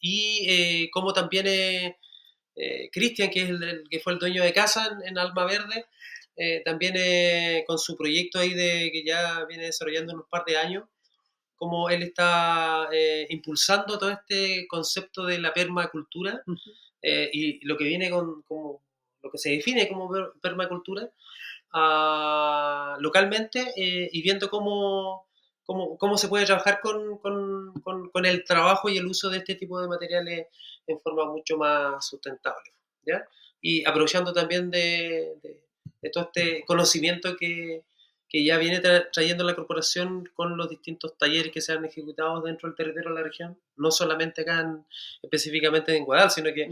y como también Cristian, que es que fue el dueño de casa en Almaverde, también con su proyecto ahí que ya viene desarrollando unos par de años, como él está impulsando todo este concepto de la permacultura, y lo que viene como lo que se define como permacultura localmente, y viendo cómo cómo se puede trabajar con el trabajo y el uso de este tipo de materiales en forma mucho más sustentable, ¿ya? Y aprovechando también de todo este conocimiento que ya viene trayendo la corporación con los distintos talleres que se han ejecutado dentro del territorio de la región, no solamente acá específicamente en Guadal, sino que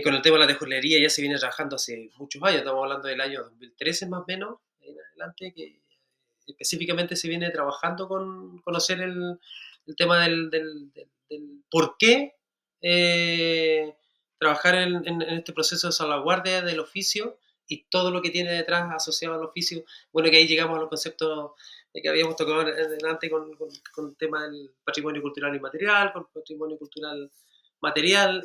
con el tema de la tejolería ya se viene trabajando hace muchos años, estamos hablando del año 2013 más o menos, en adelante, que específicamente se viene trabajando con conocer el tema del por qué trabajar en este proceso de salvaguardia del oficio y todo lo que tiene detrás asociado al oficio. Bueno, que ahí llegamos a los conceptos que habíamos tocado antes con el tema del patrimonio cultural inmaterial, con el patrimonio cultural material,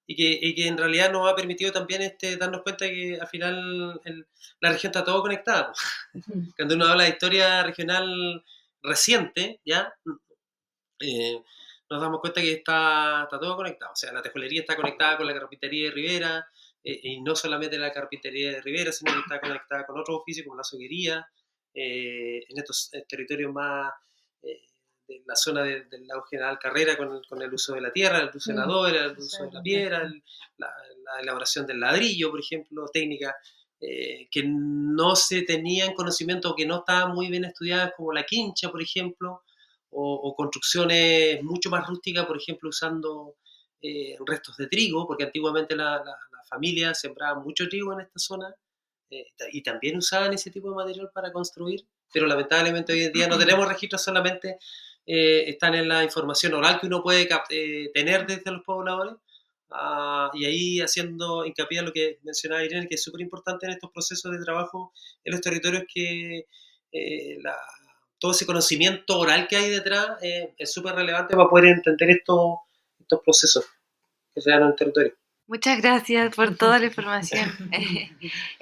y que en realidad nos ha permitido también darnos cuenta que al final la región está todo conectada. Cuando uno habla de historia regional reciente, ¿ya? Nos damos cuenta que está todo conectado. O sea, la tejolería está conectada con la carpintería de Rivera, y no solamente la carpintería de Rivera, sino que está conectada con otros oficios como la soguería, en estos territorios más de la zona del lago General Carrera, con el uso de la tierra, el uso de la dora, el uso de la piedra, la elaboración del ladrillo, por ejemplo, técnicas que no se tenían conocimiento o que no estaban muy bien estudiadas, como la quincha, por ejemplo, o construcciones mucho más rústicas, por ejemplo, usando restos de trigo, porque antiguamente la familia sembraba mucho trigo en esta zona, y también usaban ese tipo de material para construir, pero lamentablemente hoy en día no tenemos registros, solamente están en la información oral que uno puede tener desde los pobladores, y ahí haciendo hincapié en lo que mencionaba Irene, que es súper importante en estos procesos de trabajo en los territorios, que todo ese conocimiento oral que hay detrás es súper relevante para poder entender estos procesos que se dan en el territorio. Muchas gracias por toda la información.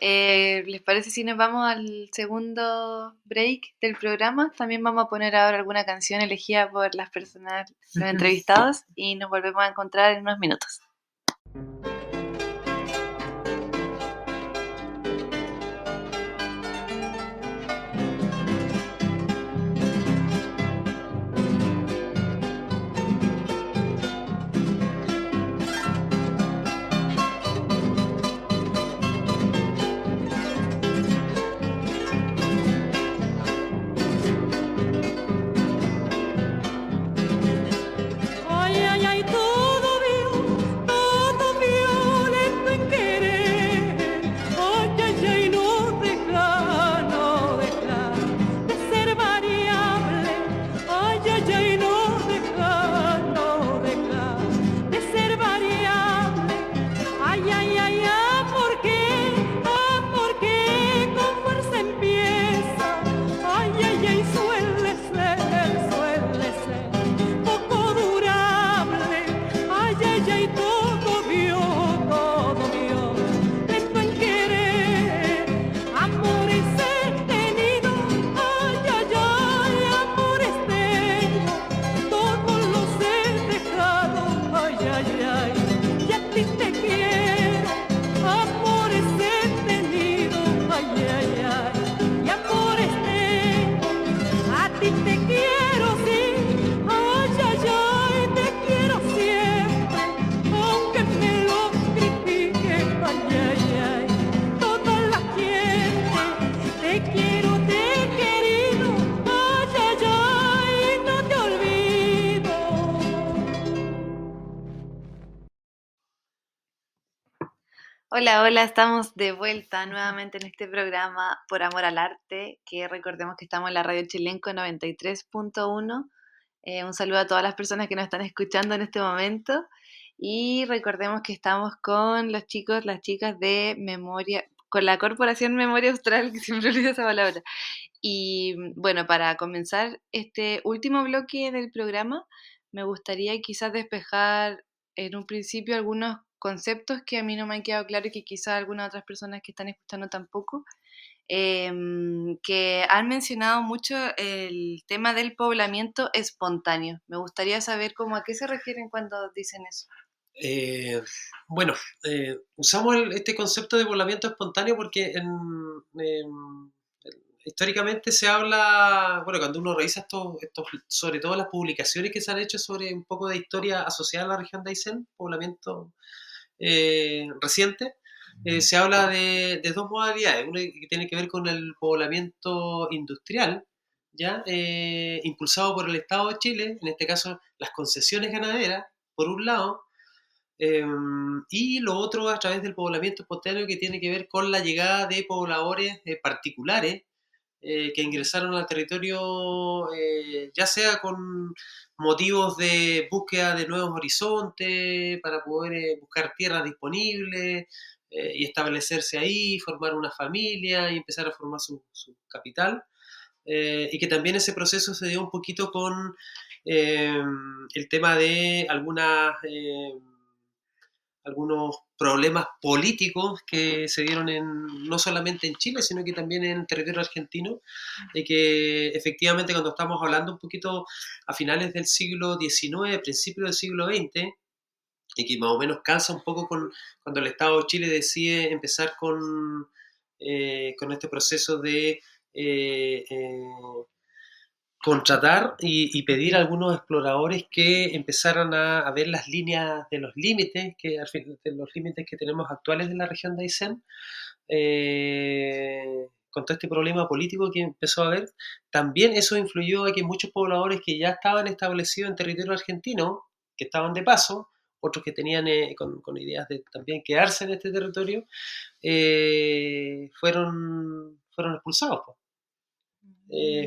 ¿Les parece si nos vamos al segundo break del programa? También vamos a poner ahora alguna canción elegida por las personas, los entrevistados, y nos volvemos a encontrar en unos minutos. Ay, ay, ay, todo vio lento en querer. Ay, ay, ay, no deja de ser variable. Ay, ay, ay, no deja de ser variable. Ay, ay, ay, ¿por qué con fuerza empieza? Ay, ay, ay, suele ser poco durable. Ay, ay, ay, todo vio lento en querer. Amores he tenido, ay, ay, ay, amores tengo, todos los he dejado, ay, ay, ay, y a ti te quiero. Amores he tenido, ay, ay, ay, y amores tengo, a ti te quiero, sí. Ay, ay, ay, te quiero siempre, aunque me lo critiquen. Ay, ay, ay, toda la gente, te quiero, te he querido. Ay, ay, ay, no te olvido. Hola, hola, estamos de vuelta nuevamente en este programa Por Amor al Arte, que recordemos que estamos en la Radio Chilenco 93.1. Un saludo a todas las personas que nos están escuchando en este momento, y recordemos que estamos con los chicos, las chicas de Memoria, con la Corporación Memoria Austral, que siempre olvido esa palabra. Y bueno, para comenzar este último bloque del programa, me gustaría quizás despejar en un principio algunos conceptos que a mí no me han quedado claros y que quizás algunas otras personas que están escuchando tampoco, que han mencionado mucho el tema del poblamiento espontáneo. Me gustaría saber cómo a qué se refieren cuando dicen eso. Bueno, usamos este concepto de poblamiento espontáneo porque históricamente se habla, bueno, cuando uno revisa sobre todo las publicaciones que se han hecho sobre un poco de historia asociada a la región de Aysén, poblamiento reciente, se habla de dos modalidades. Una que tiene que ver con el poblamiento industrial, ¿ya? Impulsado por el Estado de Chile, en este caso las concesiones ganaderas, por un lado, y lo otro a través del poblamiento espontáneo, que tiene que ver con la llegada de pobladores particulares que ingresaron al territorio, ya sea con motivos de búsqueda de nuevos horizontes, para poder buscar tierras disponibles y establecerse ahí, formar una familia y empezar a formar su capital. Y que también ese proceso se dio un poquito con el tema de algunos problemas políticos que se dieron no solamente en Chile, sino que también en territorio argentino, y que efectivamente cuando estamos hablando un poquito a finales del siglo XIX, principios del siglo XX, y que más o menos calza un poco con cuando el Estado de Chile decide empezar con este proceso de contratar y pedir a algunos exploradores que empezaran a ver las líneas de los límites, de los límites que tenemos actuales de la región de Aysén, con todo este problema político que empezó a haber. También eso influyó a que muchos pobladores que ya estaban establecidos en territorio argentino, que estaban de paso, otros que tenían con ideas de también quedarse en este territorio, fueron expulsados, pues.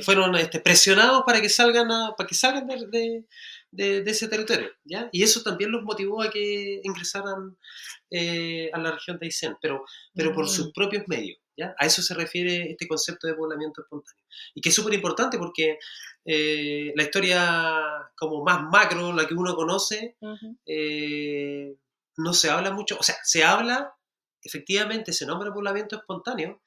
Fueron presionados para que salgan de ese territorio, ¿ya? Y eso también los motivó a que ingresaran a la región de Aysén, pero por sus propios medios, ¿ya? A eso se refiere este concepto de poblamiento espontáneo. Y que es súper importante porque la historia como más macro, la que uno conoce, no se habla mucho, o sea, se habla, efectivamente se nombra poblamiento espontáneo,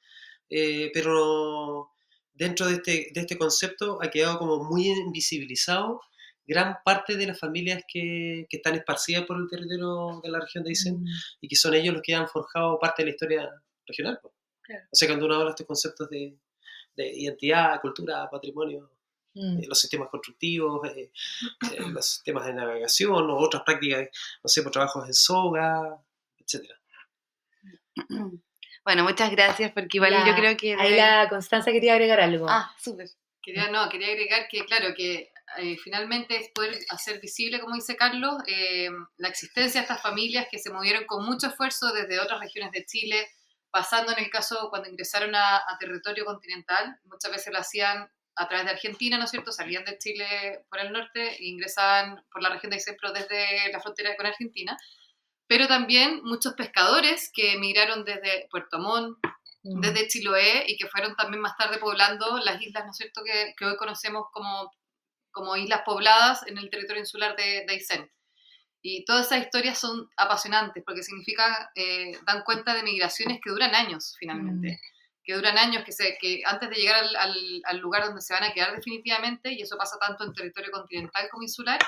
pero dentro de este concepto ha quedado como muy invisibilizado gran parte de las familias que están esparcidas por el territorio de la región de Aysén, y que son ellos los que han forjado parte de la historia regional, pues. Claro. O sea, cuando uno habla de estos conceptos de identidad, cultura, patrimonio, los sistemas constructivos, los sistemas de navegación o otras prácticas, no sé, por trabajos en soga, etc. Bueno, muchas gracias, porque igual yo creo que... Ahí la Constanza quería agregar algo. Ah, súper. Quería agregar que, claro, que finalmente es poder hacer visible, como dice Carlos, la existencia de estas familias que se movieron con mucho esfuerzo desde otras regiones de Chile, pasando en el caso cuando ingresaron a territorio continental, muchas veces lo hacían a través de Argentina, ¿no es cierto? Salían de Chile por el norte e ingresaban por la región de Aysén, pero desde la frontera con Argentina. Pero también muchos pescadores que emigraron desde Puerto Montt, desde Chiloé, y que fueron también más tarde poblando las islas, ¿no es cierto?, que hoy conocemos como islas pobladas en el territorio insular de Aysén. Y todas esas historias son apasionantes, porque dan cuenta de migraciones que duran años, finalmente. Que duran años, que antes de llegar al lugar donde se van a quedar definitivamente, y eso pasa tanto en territorio continental como insular,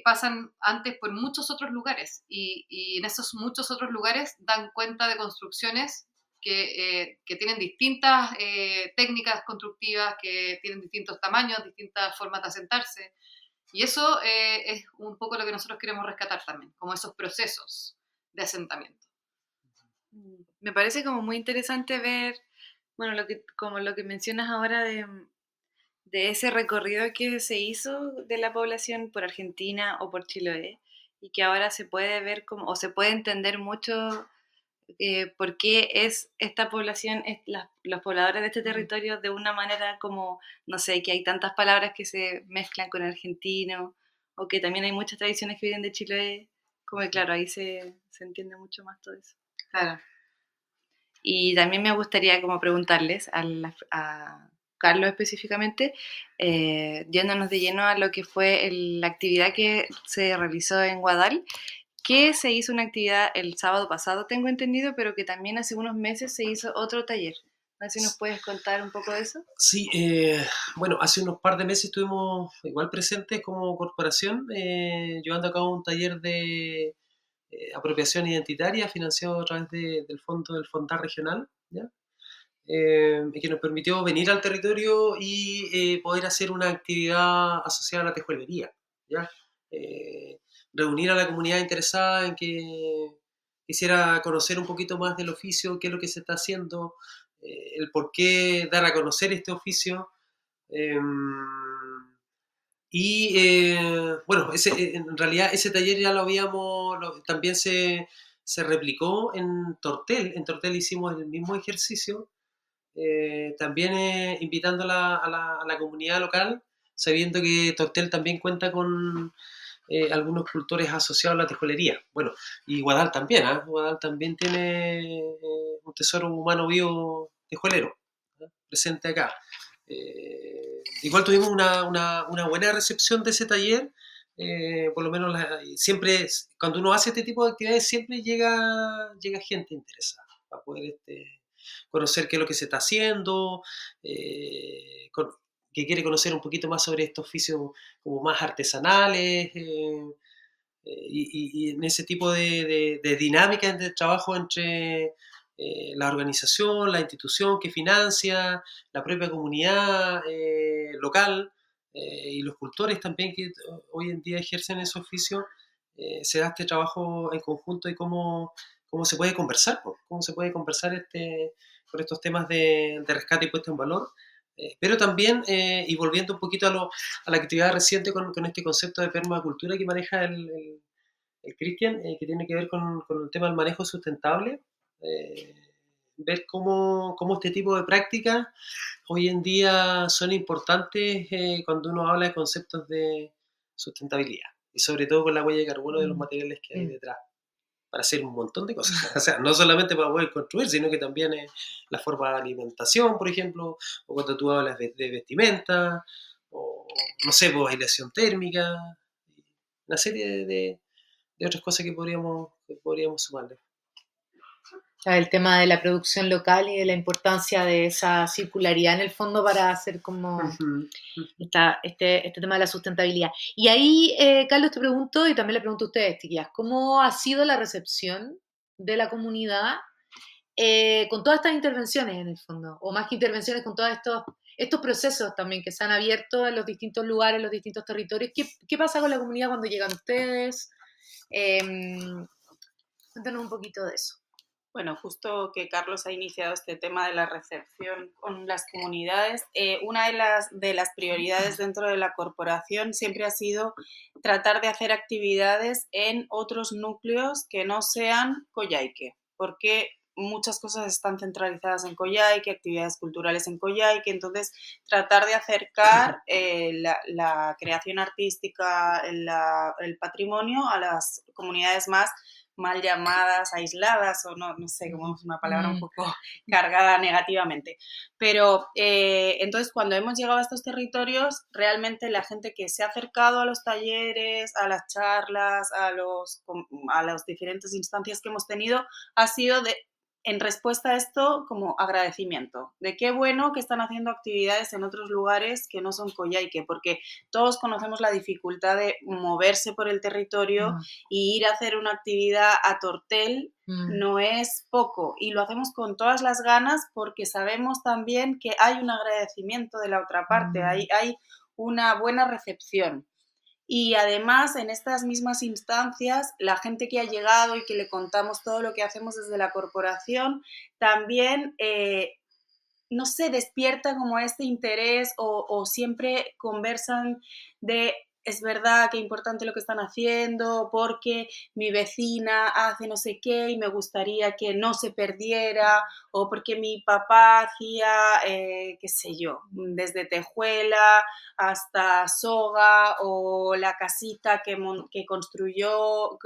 pasan antes por muchos otros lugares, y en esos muchos otros lugares dan cuenta de construcciones que tienen distintas técnicas constructivas, que tienen distintos tamaños, distintas formas de asentarse, y eso es un poco lo que nosotros queremos rescatar también, como esos procesos de asentamiento. Me parece como muy interesante ver, bueno, lo que mencionas ahora de ese recorrido que se hizo de la población por Argentina o por Chiloé, y que ahora se puede ver o se puede entender mucho por qué es esta población, los pobladores de este territorio de una manera como, no sé, que hay tantas palabras que se mezclan con argentino, o que también hay muchas tradiciones que vienen de Chiloé, como que claro, ahí se entiende mucho más todo eso. Claro. Y también me gustaría como preguntarles a Carlos específicamente, yéndonos de lleno a lo que fue la actividad que se realizó en Guadal, que se hizo una actividad el sábado pasado, tengo entendido, pero que también hace unos meses se hizo otro taller. No sé si nos puedes contar un poco de eso. Sí, bueno, hace unos par de meses estuvimos igual presentes como corporación, llevando a cabo un taller de apropiación identitaria financiado a través del fondo del Fondar regional, ¿ya? que nos permitió venir al territorio y poder hacer una actividad asociada a la tejuelería, ¿ya? Reunir a la comunidad interesada en que quisiera conocer un poquito más del oficio, qué es lo que se está haciendo, el por qué dar a conocer este oficio. Bueno, en realidad ese taller ya también se replicó en Tortel. En Tortel hicimos el mismo ejercicio, también invitando a la comunidad local, sabiendo que Tortel también cuenta con algunos cultores asociados a la tejolería. Bueno, y Guadal también, ¿eh? Guadal también tiene un tesoro humano vivo tejolero, ¿eh? Presente acá. Igual tuvimos una buena recepción de ese taller, por lo menos siempre, cuando uno hace este tipo de actividades, siempre llega gente interesada para poder conocer qué es lo que se está haciendo, que quiere conocer un poquito más sobre estos oficios como más artesanales, y en ese tipo de dinámicas de trabajo entre la organización, la institución que financia, la propia comunidad local, y los cultores también que hoy en día ejercen ese oficio, se da este trabajo en conjunto y cómo se puede conversar, pues, cómo se puede conversar por estos temas de rescate y puesta en valor. Pero también, y volviendo un poquito a la actividad reciente con este concepto de permacultura que maneja el Cristian, que tiene que ver con el tema del manejo sustentable, ver cómo este tipo de prácticas hoy en día son importantes cuando uno habla de conceptos de sustentabilidad, y sobre todo con la huella de carbono de los materiales que hay detrás, para hacer un montón de cosas. O sea, no solamente para poder construir, sino que también la forma de alimentación, por ejemplo, o cuando tú hablas de vestimenta, o no sé, pues aislación térmica, una serie de otras cosas que podríamos sumarle. El tema de la producción local y de la importancia de esa circularidad en el fondo para hacer como este tema de la sustentabilidad. Y ahí, Carlos, te pregunto, y también le pregunto a ustedes, chiquillas, ¿cómo ha sido la recepción de la comunidad con todas estas intervenciones en el fondo? O más que intervenciones, con todos estos procesos también que se han abierto en los distintos lugares, en los distintos territorios. ¿Qué pasa con la comunidad cuando llegan ustedes? Cuéntanos un poquito de eso. Bueno, justo que Carlos ha iniciado este tema de la recepción con las comunidades, una de las prioridades dentro de la corporación siempre ha sido tratar de hacer actividades en otros núcleos que no sean Coyhaique, porque muchas cosas están centralizadas en Coyhaique, actividades culturales en Coyhaique, entonces tratar de acercar la creación artística, el patrimonio a las comunidades más mal llamadas, aisladas, o no sé, como es una palabra un poco cargada negativamente. Pero entonces cuando hemos llegado a estos territorios, realmente la gente que se ha acercado a los talleres, a las charlas, a las diferentes instancias que hemos tenido, ha sido en respuesta a esto como agradecimiento, de qué bueno que están haciendo actividades en otros lugares que no son Coyhaique, porque todos conocemos la dificultad de moverse por el territorio y ir a hacer una actividad a Tortel no es poco, y lo hacemos con todas las ganas porque sabemos también que hay un agradecimiento de la otra parte, hay una buena recepción. Y además, en estas mismas instancias, la gente que ha llegado y que le contamos todo lo que hacemos desde la corporación, también, no sé, despierta como este interés o siempre conversan de, es verdad, qué importante lo que están haciendo, porque mi vecina hace no sé qué y me gustaría que no se perdiera, o porque mi papá hacía, qué sé yo, desde tejuela hasta soga, o la casita que construyó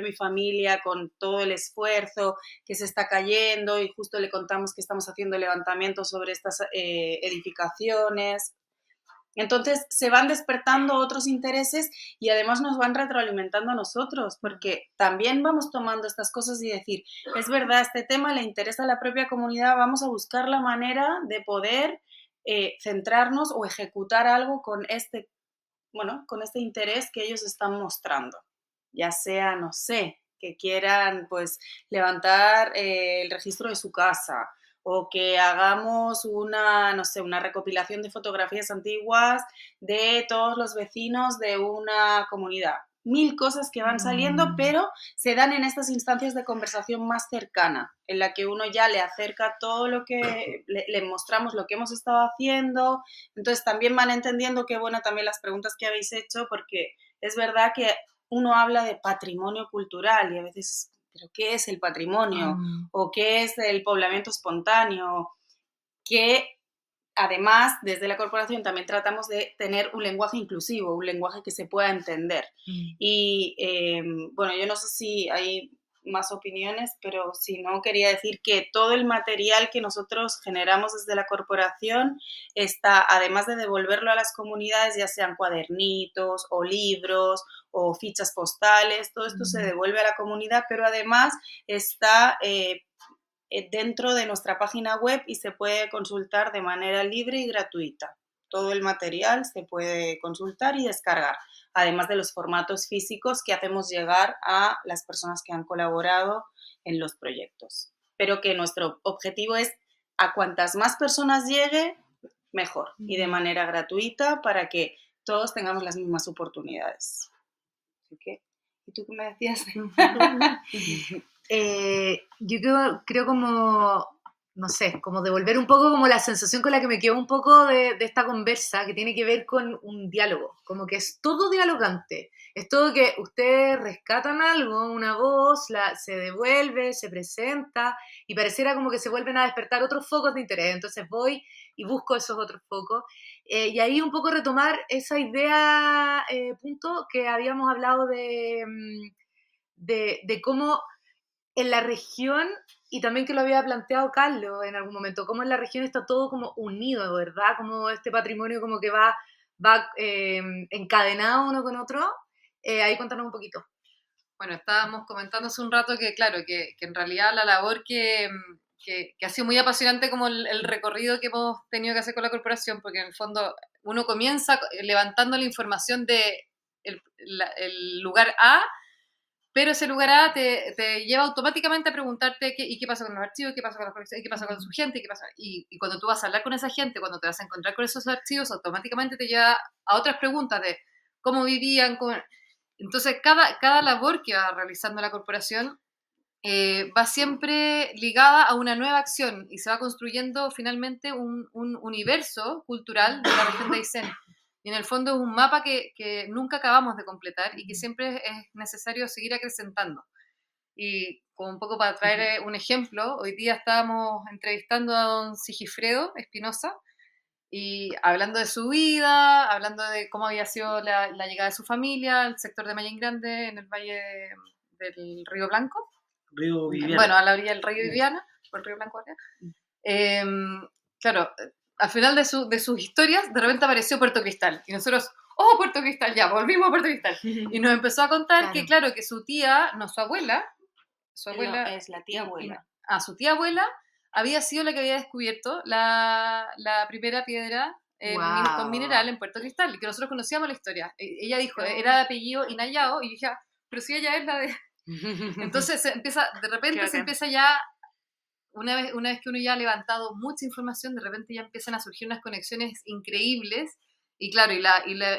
mi familia con todo el esfuerzo, que se está cayendo, y justo le contamos que estamos haciendo levantamientos sobre estas edificaciones. Entonces se van despertando otros intereses y además nos van retroalimentando a nosotros, porque también vamos tomando estas cosas y decir, es verdad, este tema le interesa a la propia comunidad, vamos a buscar la manera de poder centrarnos o ejecutar algo con este interés que ellos están mostrando, ya sea, no sé, que quieran pues levantar el registro de su casa, o que hagamos una, no sé, una recopilación de fotografías antiguas de todos los vecinos de una comunidad. 1000 cosas que van saliendo, pero se dan en estas instancias de conversación más cercana, en la que uno ya le acerca todo lo que le mostramos, lo que hemos estado haciendo. Entonces también van entendiendo que, bueno, también las preguntas que habéis hecho, porque es verdad que uno habla de patrimonio cultural y a veces, ¿pero qué es el patrimonio? ¿O qué es el poblamiento espontáneo? Que además, desde la corporación también tratamos de tener un lenguaje inclusivo, un lenguaje que se pueda entender. Y bueno, yo no sé si hay más opiniones, pero si no, quería decir que todo el material que nosotros generamos desde la corporación está, además de devolverlo a las comunidades, ya sean cuadernitos o libros o fichas postales, todo esto se devuelve a la comunidad, pero además está dentro de nuestra página web y se puede consultar de manera libre y gratuita. Todo el material se puede consultar y descargar, además de los formatos físicos que hacemos llegar a las personas que han colaborado en los proyectos. Pero que nuestro objetivo es a cuantas más personas llegue, mejor, y de manera gratuita para que todos tengamos las mismas oportunidades. Así que, ¿y tú qué me decías? Yo creo como, no sé, como devolver un poco como la sensación con la que me quedo un poco de esta conversa, que tiene que ver con un diálogo, como que es todo dialogante, es todo que ustedes rescatan algo, una voz, se devuelve, se presenta, y pareciera como que se vuelven a despertar otros focos de interés, entonces voy y busco esos otros focos, y ahí un poco retomar esa idea, punto, que habíamos hablado de cómo en la región, y también que lo había planteado Carlos en algún momento, cómo en la región está todo como unido, ¿verdad? Como este patrimonio como que va encadenado uno con otro. Ahí cuéntanos un poquito. Bueno, estábamos comentando hace un rato que, claro, que en realidad la labor que ha sido muy apasionante como el recorrido que hemos tenido que hacer con la corporación, porque en el fondo uno comienza levantando la información de el lugar A, pero ese lugar A te lleva automáticamente a preguntarte qué pasa con los archivos, qué pasa con las colecciones, qué pasa con su gente, y cuando tú vas a hablar con esa gente, cuando te vas a encontrar con esos archivos, automáticamente te lleva a otras preguntas de cómo vivían. Entonces, cada labor que va realizando la corporación va siempre ligada a una nueva acción y se va construyendo finalmente un universo cultural de la región de Aysén. Y en el fondo es un mapa que nunca acabamos de completar y que siempre es necesario seguir acrecentando. Y como un poco para traer un ejemplo, hoy día estábamos entrevistando a don Sigifredo Espinosa y hablando de su vida, hablando de cómo había sido la llegada de su familia al sector de Mayén Grande en el valle del Río Blanco. Río Viviana. Bueno, a la orilla del río Viviana, por el Río Blanco acá. Claro, al final de sus historias, de repente apareció Puerto Cristal. Y nosotros, ¡oh, Puerto Cristal! Ya, volvimos a Puerto Cristal. Y nos empezó a contar que, claro, que su tía, no, su abuela... No, es la tía abuela. Su tía abuela había sido la que había descubierto la primera piedra con mineral en Puerto Cristal. Y que nosotros conocíamos la historia. Ella dijo, era de apellido Inayao. Y yo dije, pero si ella es la de... Entonces, de repente se empieza ya... Una vez que uno ya ha levantado mucha información, de repente ya empiezan a surgir unas conexiones increíbles y claro, y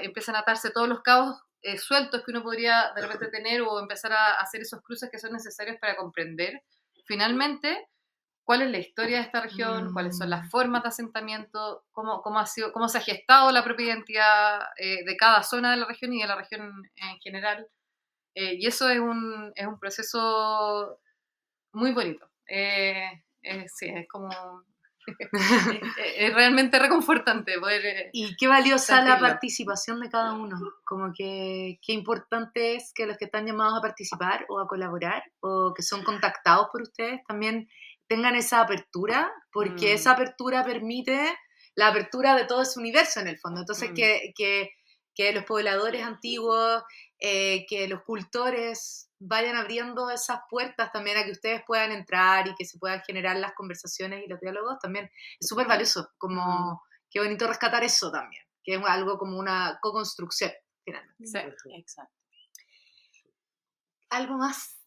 empiezan a atarse todos los cabos sueltos que uno podría de repente tener o empezar a hacer esos cruces que son necesarios para comprender finalmente cuál es la historia de esta región, cuáles son las formas de asentamiento, cómo se ha gestado la propia identidad de cada zona de la región y de la región en general. Y eso es un proceso muy bonito. Sí, es como... es realmente reconfortante poder... y qué valiosa sentirlo. la participación de cada uno, como que qué importante es que los que están llamados a participar o a colaborar o que son contactados por ustedes también tengan esa apertura, porque esa apertura permite la apertura de todo ese universo en el fondo. Entonces que los pobladores antiguos, que los cultores vayan abriendo esas puertas también a que ustedes puedan entrar y que se puedan generar las conversaciones y los diálogos también es súper valioso, como qué bonito rescatar eso también, que es algo como una co-construcción finalmente. Sí, exacto. ¿Algo más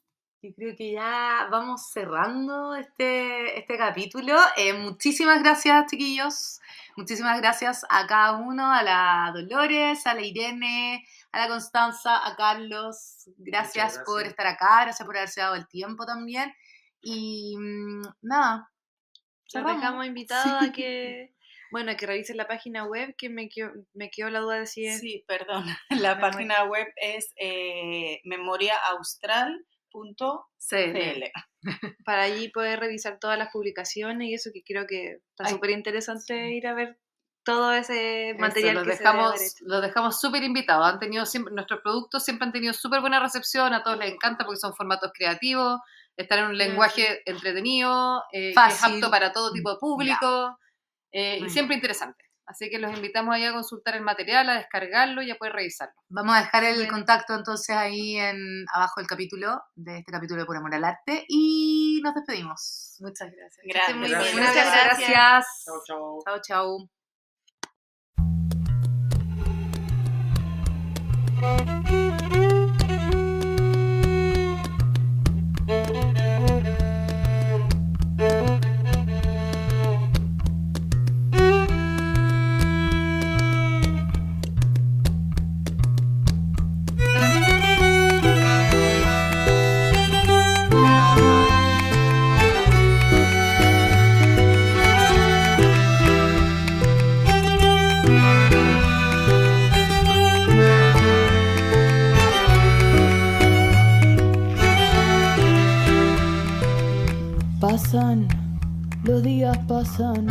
yo creo que ya vamos cerrando este capítulo. Muchísimas gracias, chiquillos. Muchísimas gracias a cada uno, a la Dolores, a la Irene, a la Constanza, a Carlos. Gracias por estar acá, gracias por haberse dado el tiempo también. Y nada, Los cerramos. dejamos invitados a que, bueno, a que revisen la página web, que me quedó la duda de si es... Sí, perdón. La página web es memoriaaustral.cl. Para allí poder revisar todas las publicaciones y eso, que creo que está súper interesante ir a ver todo ese material Eso, que se debe haber hecho. los dejamos súper invitados. Han tenido siempre, nuestros productos siempre han tenido súper buena recepción, a todos les encanta porque son formatos creativos, están en un lenguaje entretenido, que es Fácil. apto para todo tipo de público y Bueno. siempre interesante. Así que los invitamos ahí a consultar el material, a descargarlo y a poder revisarlo. Vamos a dejar el Bueno. contacto entonces ahí abajo del capítulo, de este capítulo de Por Amor al Arte. Y nos despedimos. Muchas gracias. Gracias. Que estén muy Gracias. bien. Muchas Muchas gracias. Chao, chao. Chao, chao. Pasan, los días pasan,